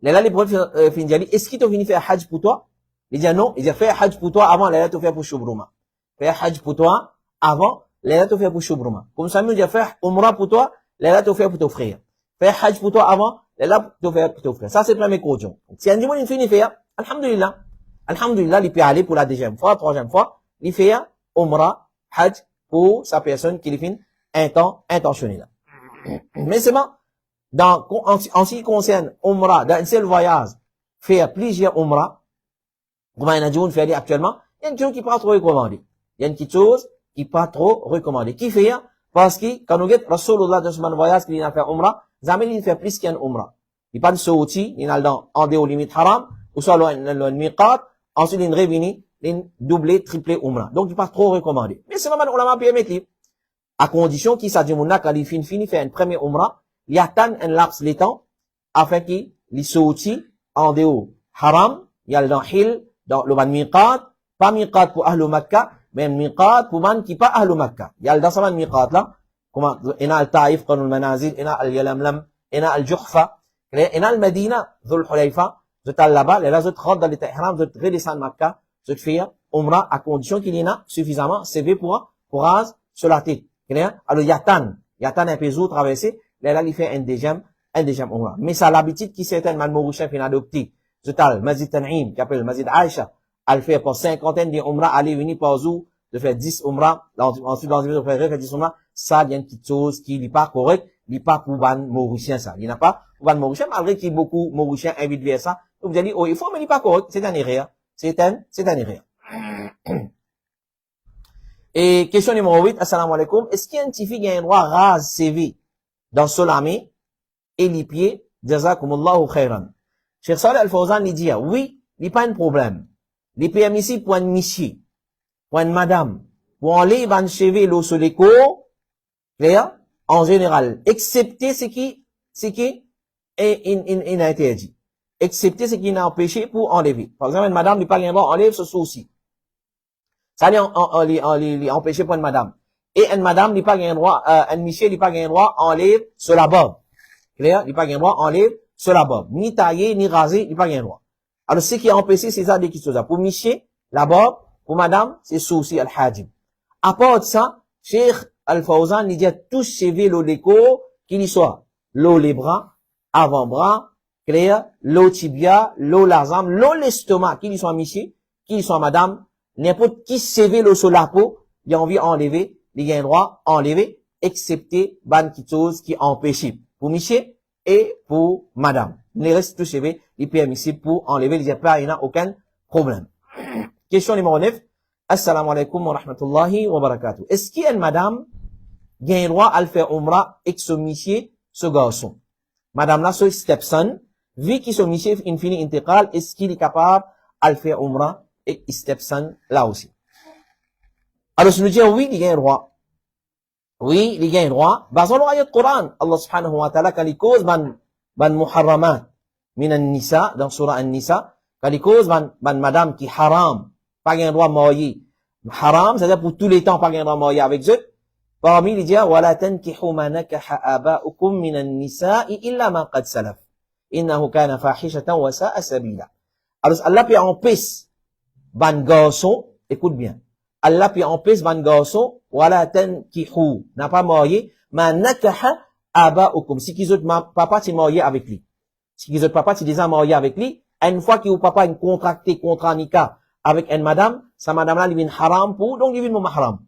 Là, les prophètes fin dit, est-ce qu'il t'a venu faire hajj pour toi? Il dit non, il dit fais hajj pour toi avant, là, tu fais pour Shubruma. Fais hajj pour toi avant, là, tu fais pour Shubruma. Comme ça, il dit fais umrah pour toi, là, tu fais pour ton frère. Fais hajj pour toi avant, là, tu fais pour ton frère. Ça, c'est le premier condition. Si un dimanche, il finit faire, alhamdulillah. Alhamdulillah, il peut aller pour la deuxième fois, troisième fois, il fait umrah, hajj pour sa personne qui finit un temps intentionnel. Mais c'est bon. En ce qui concerne umrah, dans un seul voyage, faire plusieurs umrah, comme on a dit, on fait actuellement, il y a une chose qui n'est pas trop recommandée. Il y a une petite chose qui n'est pas trop recommandée. Qui fait? Parce que, quand nous guettons Rasulullah dans ce voyage, qu'il a fait umrah, jamais il fait plus qu'un umrah. Il pas de sauti, il a en dehors limite haram, ou soit le miqat, ensuite il revient, il doublé, triplé umrah. Donc, il n'est pas trop recommandé. Mais c'est vraiment, on l'a permis, à condition qu'il s'agit de quand il finit faire une première umrah, il attend un laps de temps, afin qu'il sauti, en dehors haram, il y a dans hil, dans le ban miqat, pas miqat pour Ahlul Makkah, mais miqat pour man qui pas Ahlul Makkah. Il y a dans ce ban miqat là, comment, il y a al-Taïf, Qanul Manazil, il y a al-Yalamlam, il y a al-Juhfa, il y a al-Madina, Dhul Hulayfa, vous êtes là-bas, les là, vous êtes rentrés dans l'état ihram, vous êtes redescendus Makkah, vous êtes fait umrah à condition qu'il y en a suffisamment CV pour ras sur la tête. Alors, Yatan un peu zou traversé, là, il fait un deuxième umrah. Mais ça, l'habitude qui certaines malmourouchins fin adopté. Total, Masjid Tan'im, qui appelle Masjid Aïcha, elle fait pour 50 de umrah, aller venir par zou, de faire 10 umrah, ensuite, dans de faire 10 umrah, ça, il y a une petite chose qui n'est pas correcte, il n'est pas pour ban mauricien, ça. Il n'a pas pour ban mauricien, malgré qu'il y a beaucoup mauriciens invitent vers ça. Donc, vous allez dire, oh, il faut, mais il n'est pas correct. C'est un erreur. C'est un erreur. Et question numéro 8, assalamu alaikum. Est-ce qu'il y a un petit fille qui a un droit rase CV dans Solamé et les pieds, jazakumullahu khairan? Cheikh Saleh Al-Fawzan, il dit, oui, il n'y a pas un problème. Les permis pour un monsieur, pour une madame, pour enlever un cheveu l'eau sur les cours, clair, en général, excepté ce qui est interdit. Excepté ce qui est empêché pour enlever. Par exemple, une madame n'est pas bien droit, enlève ce souci. Ça est empêché pour une madame. Et une madame n'est pas bien droit, un monsieur n'est pas bien droit, enlève sur la barbe. Clair, n'est pas bien droit, enlève sur la barbe. Ni taillé, ni rasé, n'est pas bien droit. Alors, ce qui est empêché, c'est ça, des choses. Pour monsieur, la barbe, pour madame, c'est souci al-hajib. À part de ça, Cheikh Al-Fawzan, il dit à tous cheveux l'eau des corps, qu'il y soit l'eau les bras, avant-bras, clair, l'eau tibia, l'eau lazam, l'eau l'estomac, qu'il y soit monsieur, qu'il y soit madame, n'importe qui cheveux l'eau sur la peau, il a envie d'enlever, il a un droit enlever, excepté ban qui chose qui empêche pour monsieur et pour madame. Les restes tous cheveux, il est permissible pour enlever, il n'y a pas, il n'y a aucun problème. Question numéro 9. Assalamu alaikum wa rahmatullahi wa barakatuh. Est-ce qu'il y a une madame qui a un droit à le faire umrah et que ce monsieur, ce garçon? Madame là, ce stepson, vu qu'il ce monsieur, in fini intégral, est-ce qu'il est capable à le faire umrah et stepson là aussi? Alors, je nous dis, oui, il y a un droit. Oui, il y a un droit. Basons l'ayat Coran. Allah subhanahu wa ta'ala, quand il cause ban muharramat, min an-nisa, dans surah an-nisa, quand il cause ban madame qui haram, pas un droit marié. Haram, c'est-à-dire pour tous les temps, pas un droit marié avec eux. Parmi les dire, وَلَا تَنْكِحُوا مَا نَكَحَ آبَاؤُكُم مِّنَ النِّسَاءِ إِلَّا مَا قَدْ سَلَفَ إِنَّهُ كَانَ فَاحِشَةً وَسَاءَ سَبِيلًا. Alors, Allah peut empêcher ban garçon, écoute bien. Allah peut empêcher ban garçon, وَلَا تَنْكِحُوا, n'a pas marié, مَا نَكَحَ آبَاؤُكُم. Si qu'ils autres papa t'es marié avec lui. Si qu'ils autres papa t'es déjà marié avec lui, une fois qu'il ou papa a contracté contrat nikah avec une madame, sa madame là, il vient haram pour, donc il vient mon mahram.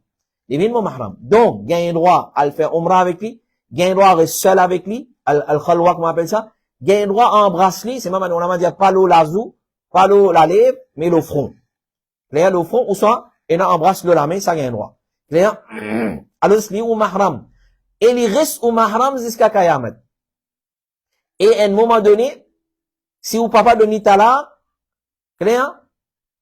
Il vient mon mahram. Donc, il y a un droit à le faire umrah avec lui, il y a un droit à rester seul avec lui, al-khalwa, comment on appelle ça, il y a un droit à embrasser lui, c'est même, on a dit pas l'eau lazou, pas l'eau la lèvre, mais le front. Clair, le front, ou soit, il embrasse le la main, ça il y a un droit. Clair? Alors, c'est lui ou mahram. Et il reste au mahram jusqu'à Kayamat. Et à un moment donné, si ou papa donne talaq, clair?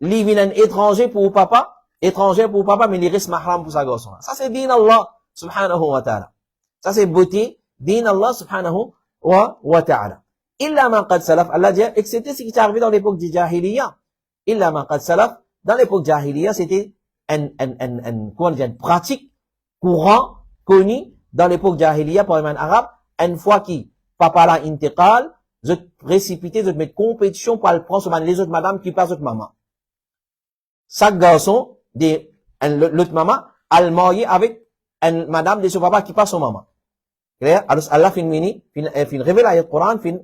Lui vient un étranger pour papa, mais il reste mahram pour sa gosse. Ça c'est din Allah subhanahu wa ta'ala. Ça c'est beauté, din Allah subhanahu wa ta'ala. Illa ma qad salaf, Allah dit, excepté ce qui est arrivé dans l'époque du Jahiliya. Illa ma qad salaf, dans l'époque Jahiliya, c'était une pratique courant, connue dans l'époque Jahiliya par les arabe, une fois qui papa la intiqal, je précipité, je mettre compétition pour aller prendre sur les autres madame qui passent autre maman. Chaque garçon, l'autre maman, elle marié avec une madame de son papa qui passe son maman. Clair? Alors, Allah fin révèle le Coran, fin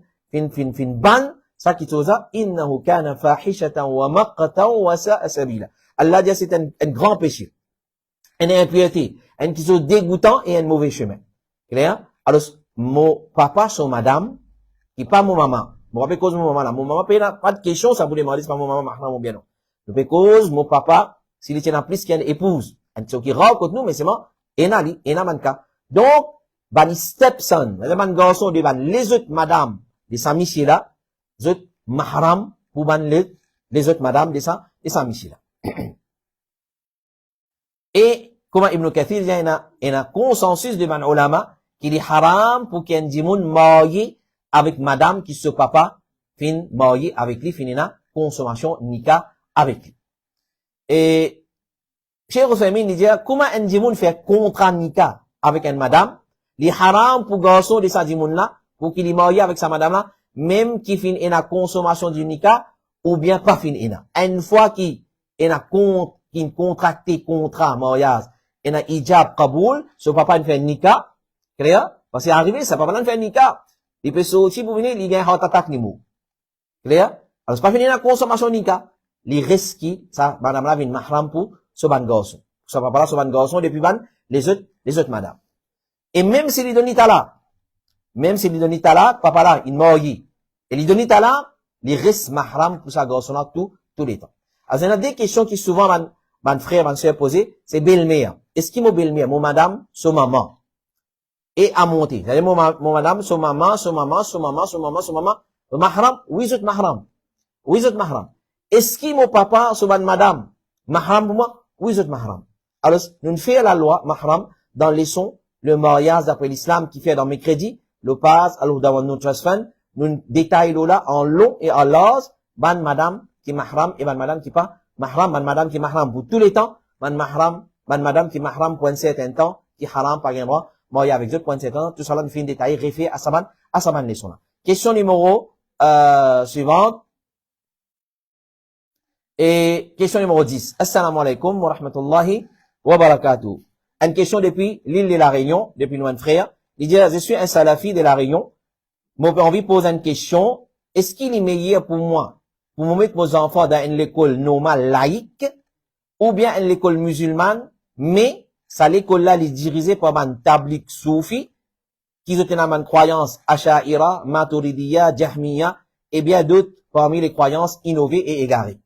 ban, ça qui chose, innahu kana fahishatan wa maqtan wa sa'a sabila. Allah dit c'est un grand péché, une impureté, un qui soit dégoûtant et un mauvais chemin. Clair? Alors, mon papa, son madame, qui pas mon maman. Mon papa cause mon maman là. Mon maman pas de question, ça vous demander, c'est pas mon maman, mahram ou bien non. Je cause mon papa, s'il était en plus qu'il y a une épouse. Un qui rencontre nous, mais c'est moi, ena manka. Donc, ban stepson, ban garçon de ban les autres madame de sa michi là, les autres mahram pour ban les autres madame de sa michi là. Et, comme Ibn Kathir, il y a un consensus de ban ulama, qu'il est haram pour qu'il y ait un dimoun marié avec madame qui se papa, fin marié avec lui, finina consommation nika avec lui. Et, Cheikh Ousmane dit, comment un dimoun fait contrat nika avec une madame, il est haram pour garçon de sa dimoun là, pour qu'il est marié avec sa madame là, même qui fin ina consommation du nika, ou bien pas fin ina. Une fois qu'il contracté contrat mariage, ina hijab kaboul, ce papa il fait nika, clair? Parce que c'est arrivé, ça papa il fait nika. Il peut sortir pour venir, il gagne heart attack ni mou. Clair? Alors c'est pas fini la consommation nika. Les risques, ça, madame là vient mahram pour ce ban garçon. Ce papa là, ce ban garçon, depuis ban, les autres madame. Et même s'il lui donne papa là, il marie. Et il donne là, les risques mahram pour sa garçon là, tous les temps. Alors, il y a des questions qui souvent, mon frère, ma soeur posé, c'est belle-mère. Est-ce qu'il m'a belle-mère, mon madame, son maman? Et à monter. C'est-à-dire, mon madame, son maman, mahram, oui, zut mahram. Est-ce qu'il mon papa, son madame, mahram pour moi? Oui, zut mahram. Alors, nous faisons la loi, mahram, dans les sons, le mariage d'après l'islam qui fait dans mes crédits, le pass, alors dans notre trust fund, nous détaillons là en long et en large, ban madame qui mahram et ban madame qui pas mahram, ban madame qui mahram pour tous les temps, ban madame qui mahram pour un certain temps, qui haram par exemple, marié avec d'autres pour un certain temps, tout ça là nous fait détailler, réfé à saban leçon là. Question numéro, suivante. Et question numéro 10. Assalamu alaikum wa rahmatullahi wa barakatuh. Une question depuis l'île de la Réunion, depuis nos frères. Il dit, je suis un salafi de la Réunion. Mon envie pose une question. Est-ce qu'il est meilleur pour moi, pour me mettre mes enfants dans une école normale laïque, ou bien une école musulmane, mais, ça l'école là, est dirigée par un tablik soufi, qui ont une croyance Asha'ira, Maturidiyya, Jahmiya, et bien d'autres parmi les croyances innovées et égarées.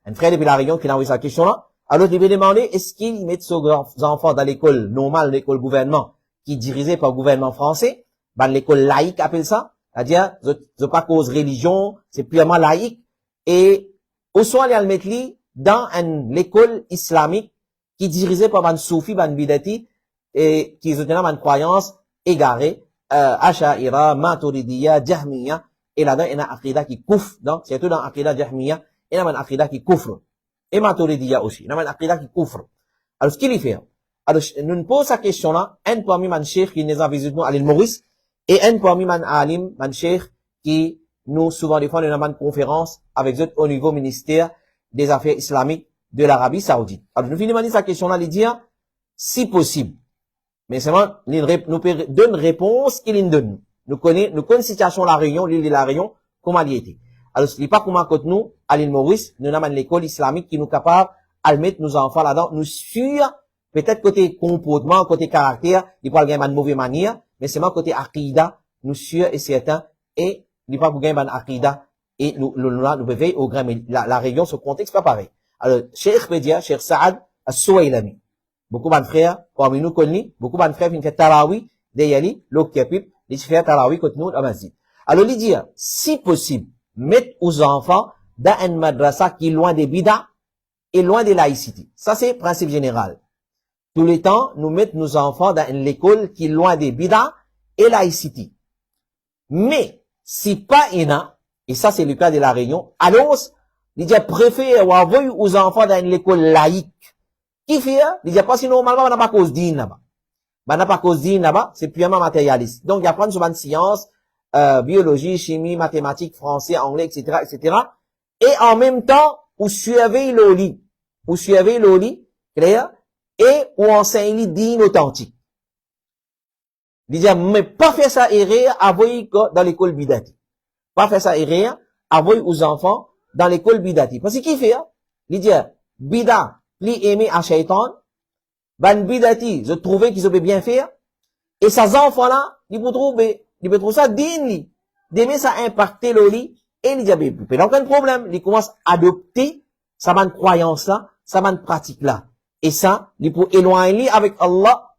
Un frère depuis la Réunion qui a envoyé sa question là. Alors, il lui demandé, est-ce qu'il met ses enfants dans l'école normale, l'école gouvernement, qui est dirigée par le gouvernement français, ben, l'école laïque appelle ça, c'est-à-dire, c'est pas cause religion, c'est purement laïque, et, au soir, il le mettre dans l'école islamique, qui est dirigée par un soufi, ban bidati, et qui ont une croyance égarée, Asha'ira, Maturidiyya, Jahmiya, et là-dedans, il y a un aqidah qui coufre, donc, surtout dans aqidah Jahmiya, il y a un aqidah qui coufre. Et Maturidiyya aussi. Il y a un aqidah qui coufre. Alors, ce qu'il y fait? Alors, nous posons cette question-là, un parmi man cheikh qui nous a visité à l'île Maurice, et un parmi man alim, man cheikh, qui nous, souvent, des fois, nous avons une conférence avec eux au niveau ministère des affaires islamiques de l'Arabie Saoudite. Alors, nous finissons cette question-là, les dire, si possible. Mais seulement, nous donne réponse qu'il nous donne. Nous connaissons situation de la Réunion, l'île de la Réunion, comment elle y était. Alors, ce n'est pas comment que nous, à l'île Maurice, nous avons l'école islamique qui nous capable à mettre nos enfants là-dedans, nous sur, peut-être côté comportement, côté caractère, il peut gagner une mauvaise manière, mais c'est moi côté aqida, nous sûr et certain, et il pas pour gagner une aqida, et nous veillons au grain, mais la Réunion, ce contexte pas pareil. Alors, Cheikh Bedia, Cheikh Saad, As-Souailami. Beaucoup de frères, parmi nous connus, beaucoup de frères qui font tarawi, d'ayali, l'okapip, les frères tarawi, côté nous, à masjid. Alors, il dit, si possible, mettre aux enfants dans une madrasa qui est loin des bidas et loin des laïcités. Ça, c'est le principe général. Tous les temps, nous mettons nos enfants dans une école qui est loin des bidas et laïcité. Mais, si pas et ça, c'est le cas de la Réunion, alors, il dit, préfère envoyer aux enfants dans une école laïque. Qui fait, il dit, parce que normalement, on n'a pas cause d'îne là-bas. On n'a pas cause d'îne là-bas, c'est purement matérialiste. Donc, il y a pas une science, biologie, chimie, mathématiques, français, anglais, etc., etc. Et en même temps, ou suivez l'oli, clair, et ou enseignez digne authentique. Il dit, mais pas faire ça erreur, avoyer dans l'école bidati. Pas faire ça erreur, avoyer aux enfants dans l'école bidati. Parce que qui fait, il dit, bida, li aimé à shaitan, ban bidati, je trouvais qu'ils avaient bien faire, et ces enfants-là, ils peuvent trouver ça digne, d'aimer ça impacter l'oli, et il dit, il n'y a aucun problème, il commence à adopter sa bonne croyance-là, sa bonne pratique-là. Et ça, il peut éloigner avec Allah,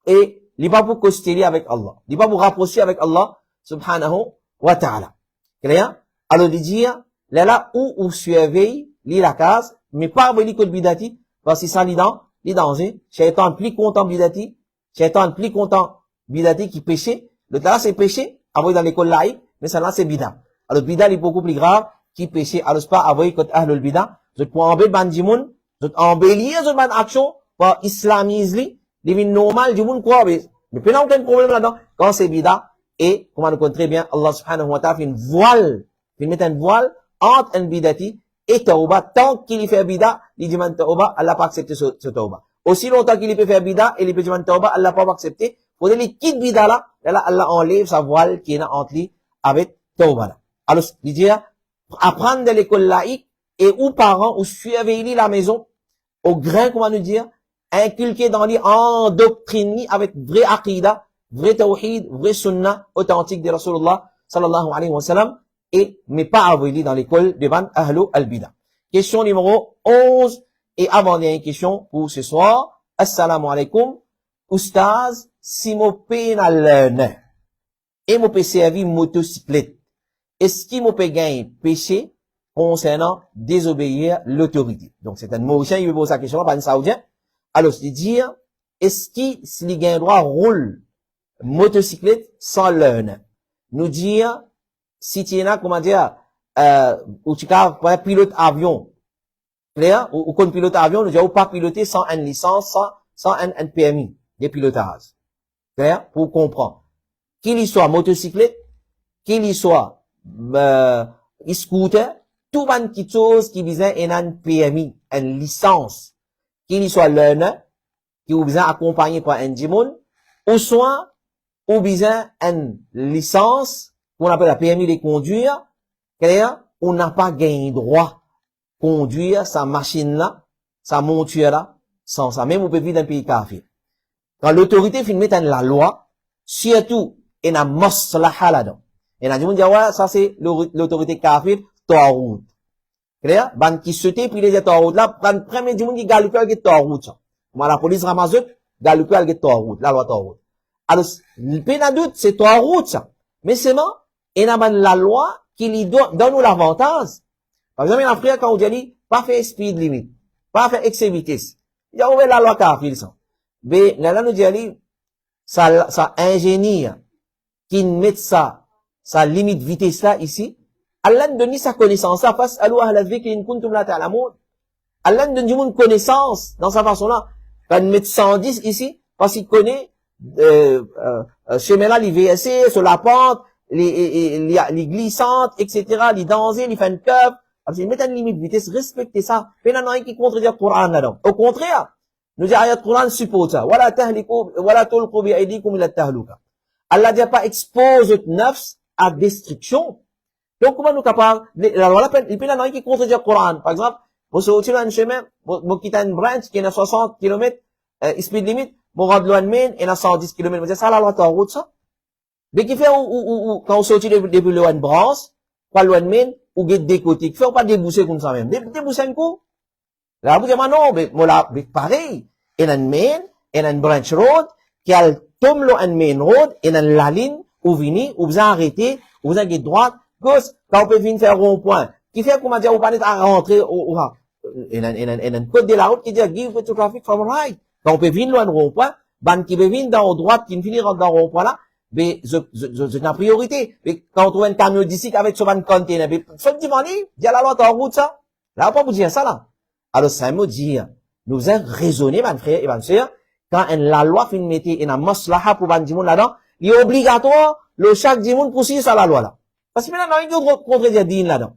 et il n'est pas pour coster avec Allah. Il n'est pas pour rapprocher avec Allah, subhanahu wa ta'ala. Clair? Alors, il dit, là où suivez, la case, mais pas avec l'école bidati, parce que ça, les danger. Shaitan plus content bidati, shaitan plus content bidati qui péché. Le là, c'est péché, avoir dans l'école laïque, mais ça là, c'est bida. Alors, bida, il est beaucoup plus grave, qui péché. Alors, c'est pas avoir quand ahlul bida, je te prends embellir ban du monde, je embellir de ban action, pour islamiser, devient normal du monde quoi, mais puis, il n'y a aucun problème là-dedans. Quand c'est bida, et, comme on le connaît très bien, Allah subhanahu wa ta'ala fait une voile, il met une voile entre un bidati et tauba. Tant qu'il y fait bida, il dit man tauba, Allah n'a pas accepté ce tauba. Aussi longtemps qu'il y peut faire bida, et il peut dire man tauba, Allah n'a pas accepté. Pour les quitte bida là, Allah enlève sa voile qui est là entre lui avec tauba là. Alors, il dit, apprendre de l'école laïque, et aux parents, ou suivez la maison, au grain, comment nous dire, inculquer dans lui, endoctriner avec vrai aqidah, vrai tawhid, vrai sunnah authentique de Rasulullah sallallahu alayhi wa sallam, et mais pas envoyer dans l'école de Ban Ahlu al-Bida. Question numéro 11, et avant-dernière question pour ce soir. Assalamu alaikum. Oustaz, si mon peine à l'heure, et mon peut servir motocyclette, est-ce qu'il m'a gagné péché concernant désobéir l'autorité? Donc, c'est un Mauricien, il veut poser sa question, pas un Saoudien. Alors, c'est dire, est-ce qu'il, s'il gagne droit, roule motocyclette sans l'heure? Nous dire, si tu es là, comment dire, ou tu as pilote avion, clair, ou qu'on pilote avion, nous disons pas piloter sans une licence, sans un permis de pilotage. Clair, pour comprendre. Qu'il y soit motocyclette, qu'il y soit, scooter, tout ban qui chose qui vise un permis, une licence, qu'il y soit learner, qui vous besoin accompagné par un djimoun, ou soit, ou besoin une licence, qu'on appelle la permis de conduire, clair, on n'a pas gagné droit conduire sa machine là, sa monture là, sans ça. Même on peut vivre dans un pays kafir. Quand l'autorité finit mettre la loi, surtout, il y a maslaha là-dedans. Et là, on dit, ouais, ça c'est l'autorité kafir, Tawrout. Clair? Ban qui sautait, puis les Tawrout là, ban premier du monde qui galupe avec Tawrout, ça. Moi, la police ramasse, galupe avec Tawrout, la loi Tawrout. Alors, le pénadoute, c'est Tawrout, ça. Mais c'est bon, il y a la loi qui lui donne nous l'avantage. Par exemple, en Afrique, quand on dit, pas faire speed limit, pas faire excès vitesse. Il y a ouvert la loi kafir, ça. Mais, là, nous dit, ça ingénieur, qui met ça, sa limite vitesse là, ici, Allah nous donne sa connaissance, ça, face à la dhikri in kuntum la ta'lamun. Allah nous donne du monde connaissance, dans sa façon là. Quand il met 110 ici, parce qu'il connaît, chemin là, les VSC, sur la pente, les glissantes, etc., les dangers, les fin de curve. Alors, il met une limite de vitesse, respectez ça. Mais il y en a rien qui contredit le Coran là-dedans. Au contraire, nous dit, ayat Coran suppose ça. Wala tahliku, wala tulqu bi aydikum ila tahluka. Allah dit pas expose notre nafs à destruction. Donc, comment nous capables, la loi, il peut y en a qui contredit le Coran. Par exemple, vous sortez un chemin, vous quittez une branche qui est à 60 km, speed limit, vous rentrez loin de main, et à 110 km. Vous dites, ça, la loi, t'en route, ça? Mais qui fait, quand vous sortez depuis loin de branche, pas loin de main, ou guette des côtés, qui fait, ou pas débousser comme ça même. Débousser un coup. Là, vous dites, non, mais pareil. Il y a une main, il y a une branch road, qui a tombe là, une main road, et dans la ligne, où venez, où vous arrêtez, où vous avez droite, gauche, quand on peut venir faire rond-point, qui fait, comment dire, vous pas à rentrer, il y a un code de la route qui dit, give way to traffic from right. Quand on peut venir loin de rond-point, ban qui peut venir dans droite, qui finit dans rond-point là, mais, c'est une priorité. Mais, quand on trouve un camion d'ici avec son van container, mais, faut me demander, il y a la loi en route, ça. Là, pas vous dire ça, là. Alors, ça me dit, nous avons raisonné, mon frère et ma sœur, quand la loi finit mettre une maslaha pour ban du monde là-dedans, il est obligatoire, le chaque dimanche pour suivre ça la loi là. Parce que maintenant, il y a une contredire din là-dedans.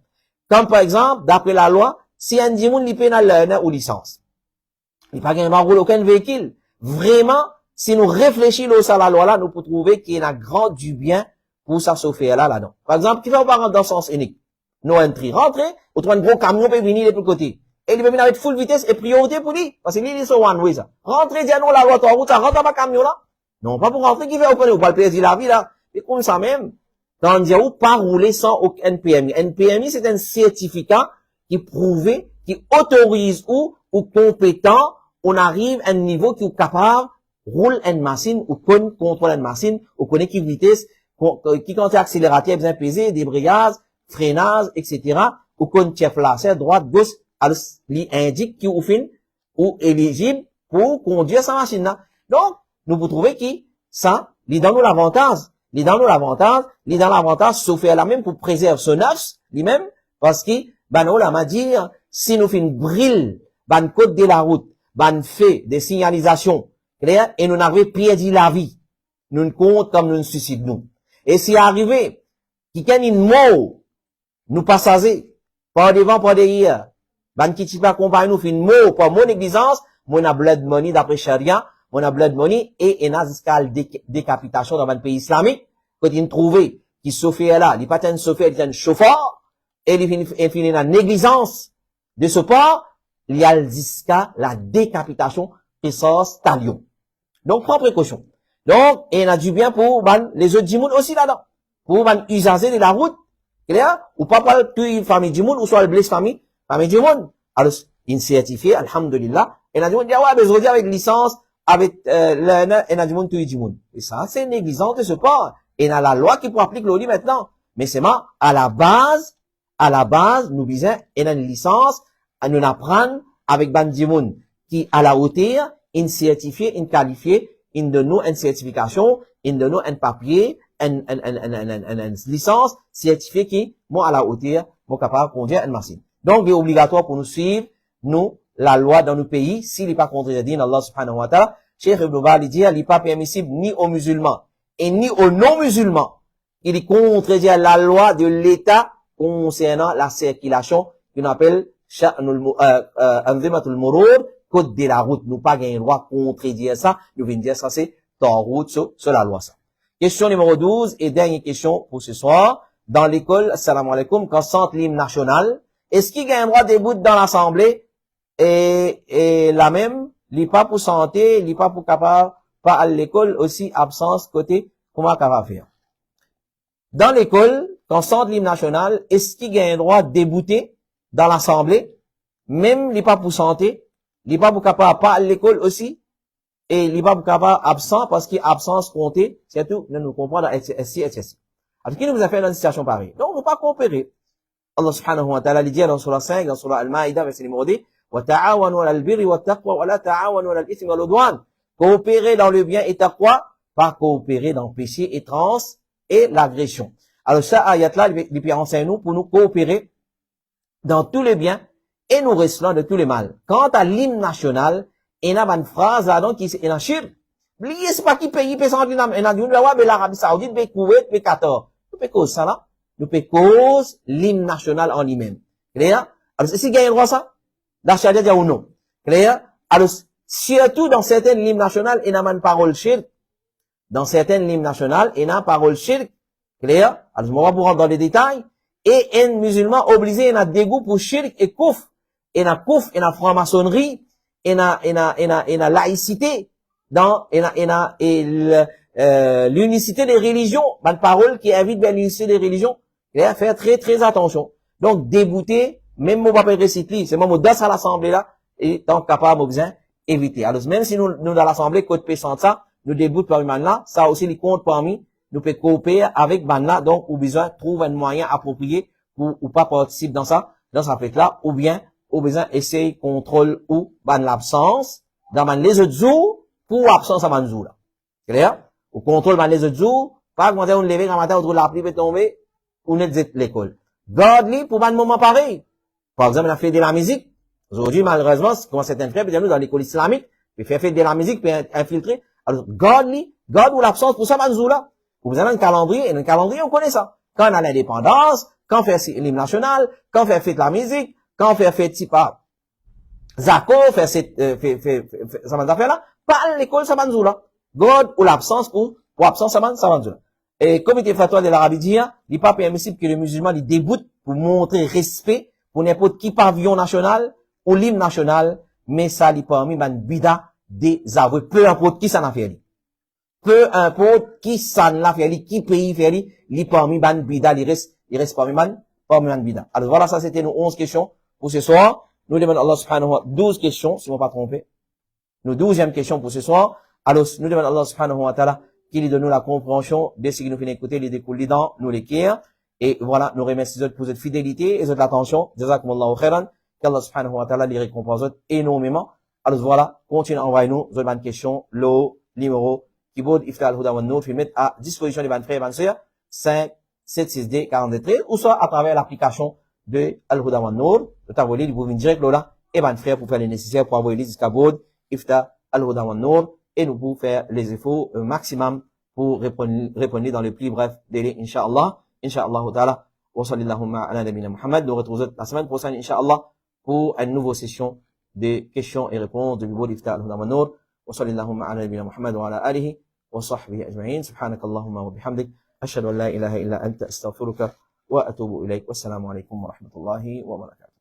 Comme par exemple, d'après la loi, si un dimanche, il paye ou licence. Il n'y a pas de rôle aucun véhicule. Vraiment, si nous réfléchissons à la loi là, nous pouvons trouver qu'il y a un grand du bien pour ça se faire là-dedans. Par exemple, qui va pas rentrer dans le sens unique. No entry. Rentrer, ou trouver un gros camion peut venir de l'autre côté. Et il peut venir avec full vitesse et priorité pour lui. Parce que lui, il est sur one way, ça. Rentrer, dire non, la loi, toi, route, ça rentre dans ma camion là. Non, pas pour rentrer, qui fait au ou pas le plaisir de la vie là. Et comme ça même. Dans le dire, ou pas rouler sans aucun NPMI. NPMI, c'est un certificat qui prouve, qui autorise ou compétent, on arrive à un niveau qui est capable, roule une machine, ou contrôle une machine, ou connaît qui vitesse, qui compte accélérateur, bien pesé, débrayage, freinage, etc. Ou qu'on chef là, c'est droite, gauche, alors, il indique qui ou fin, ou éligible pour conduire sa machine là. Donc, nous pouvons trouver qui, ça, il donne nous l'avantage. Il donne nous l'avantage, il donne l'avantage, sauf faire la même pour préserver son œuf, lui-même, parce que, ben, on m'a dit, si nous faisons brille, ben, code de la route, ben, fait des signalisations, clair, et nous n'avons perdu la vie, nous ne compte comme nous ne suicide nous. Et si arrivé, qui gagne une mort, nous passagers, par devant, par derrière, ben, qui t'y pas accompagner nous, fait une mort, par mon négligence, mon a blood money d'après Sharia, on a blood money et on a jusqu'à décapitation dans un pays islamique. Quand il trouve qui chauffeur là, il pas un chauffeur, il est un chauffeur, et il finit la négligence de ce port, il y a jusqu'à la décapitation essence talion. Donc, prends précaution. Donc, et on a du bien pour les autres djimoun aussi là-dedans. Pour usager de la route, clair, ou pas pour tuer famille djimoun, ou soit le blesse famille djimoun. Alors, il certifié, alhamdulillah, et on a dit, ouais, mais je redis avec licence, avec et ça c'est négligence de ce port et on a la loi qui peut appliquer l'OLI maintenant mais c'est moi à la base nous disons et on a une licence à nous apprendre avec bandimoun qui à la hauteur une certifié une qualifié une de nous une certification une de nous un papier une licence certifiée qui moi à la hauteur moi capable de conduire une machine donc il est obligatoire pour nous suivre nous la loi dans nos pays, s'il n'est pas contredit Allah subhanahu wa ta'ala, Cheikh Ibn Bali dit, il n'est pas permissible ni aux musulmans et ni aux non-musulmans. Il est contredit la loi de l'État concernant la circulation qu'on appelle Anzimatul Murur, code de la route. Nous pas gagné droit contredire ça. Nous venons dire ça, c'est ta route sur la loi ça. Question numéro 12 et dernière question pour ce soir. Dans l'école, assalamu alaikum, quand chante l'hymne national, est-ce qu'il gagne droit des bouts dans l'assemblée? Et la même, li pas pour santé, li pas pour capable, pas à l'école aussi, absence côté, comment capable faire. Dans l'école, quand chante l'hymne national, est-ce qu'il gagne droit de débouter dans l'assemblée, même li pas pour santé, li pas pour capable, pas à l'école aussi, et li pas pour capable absent, parce qu'il absence comptée, c'est tout, nous comprenons dans SC. Alors, qui nous a fait dans une situation pareille? Donc, nous pas coopérer. Allah subhanahu wa ta'ala, il dit dans Surah 5, dans Surah Al-Ma'idah, verset numéro 10, وَتَعَاوَنُوا عَلَى الْبِرِّ وَالتَّقْوَى وَلَا تَعَاوَنُوا عَلَى الْإِثْمِ وَالْعُدْوَانِ. Coopérer dans le bien et taqwa, pas coopérer dans le péché et trans et l'agression. Alors ça, ayat-là, il enseigne nous pour nous coopérer dans tous les biens et nous restons de tous les mal. Quant à l'hymne national, il y a une phrase là-dedans qui est en chir. Oubliez, c'est pas qui pays peut s'en dire, il y a une l'Arabie Saoudite, le Koweït, le Qatar. Nous peut cause ça là. Nous peut cause l'hymne national en lui-même. Clair? Alors, est-ce qu'il y a un droit ça? La charia dit ou non. Clair? Alors, surtout dans certaines hymnes nationales, il y a une parole shirk. Dans certaines hymnes nationales, il y a une parole shirk. Clair? Alors, je vais vous rentrer dans les détails. Et un musulman obligé, il y a dégoût pour shirk et kouf. Il y a kouf, il y a franc-maçonnerie, il y a laïcité. Dans, il y a l'unicité des religions. Une parole qui invite vers l'unicité des religions. Clair? Faire très, très attention. Donc, débouter, même mon papa récite, c'est même dans à l'assemblée là, et tant capable, au besoin, éviter. Alors, même si nous dans l'assemblée, côté péchant ça, nous déboutons par une man là, ça aussi, les comptes parmi, nous peut coopérer avec man là, donc, au besoin, trouve un moyen approprié pour, ou pas participer dans ça fête là, ou bien, au besoin, essayer, contrôle ou, l'absence, dans les autres jours, pour absence à man jour là. C'est clair? Ou contrôle les autres jours, pas quand on lever quand matin, on la pluie peut tomber, ou net l'école. Garde-li pour un moment pareil. Par exemple, on a fait de la musique. Aujourd'hui, malheureusement, comme certains frères, nous, dans l'école islamique, puis faire de la musique, puis infiltrer. Alors, garde ou l'absence pour ça, manzou là. Vous avez un calendrier, et dans le calendrier, on connaît ça. Quand on a l'indépendance, quand on fait l'hymne national, quand on fait fête la musique, quand on fait fête type Zako, fait cette, ça m'a fait là, pas à l'école, ça m'a dit là. God, ou l'absence, ou absence, ça m'a dit là. Et comité fatwa de l'Arabie dit, il n'est pas permissible que les musulmans les déboutent pour montrer respect pour n'importe qui pavillon national ou l'hymne national, mais ça, il parmi man bida des aveux, peu importe qui ça n'a fait. Peu importe qui ça n'a fait, qui pays fait, il parmi man bida, il reste parmi man bida. Alors voilà, ça c'était nos 11 questions pour ce soir. Nous demandons Allah subhanahu wa ta'ala 12 questions, si on ne pas tromper. Nos 12e question pour ce soir. Alors, nous demandons Allah subhanahu wa ta'ala qu'il donne nous la compréhension de ce qui nous fait écouter, les découle dans nous les kirs. Et voilà, nous remercions pour votre fidélité et votre attention. Jazakumullahu khairan. Qu'Allah subhanahu wa ta'ala les récompense énormément. Alors voilà, continuez à envoyer nous votre question, le numéro qui vaut Ifta al-Huda wa Nour, puis mettre à disposition des frères et bonnes sœurs, 5, 7, 6, D, 43, ou soit à travers l'application de Al-Huda wa Nour. Tout à voler, vous venez direct là, et ben frère pour faire les nécessaires pour envoyer les jusqu'à Bod, Ifta Al-Huda wa Nour, et nous pouvons faire les efforts maximum pour répondre dans le plus bref délai, Inch'Allah. Inch'Allah ta'ala. Wa sallallahu ala nabina Muhammad. Nous retrouvons la semaine prochaine, Inch'Allah, pour une nouvelle session de questions et réponses de Bod, Ifta Al-Huda wa Nour. Wa sallallahu ala nabina Muhammad wa ala alihi wa sahbihi ajma'in. Subhanakallahumma wa bihamdik. أشهد أن لا إله إلا أنت أستغفرك وأتوب إليك والسلام عليكم ورحمة الله وبركاته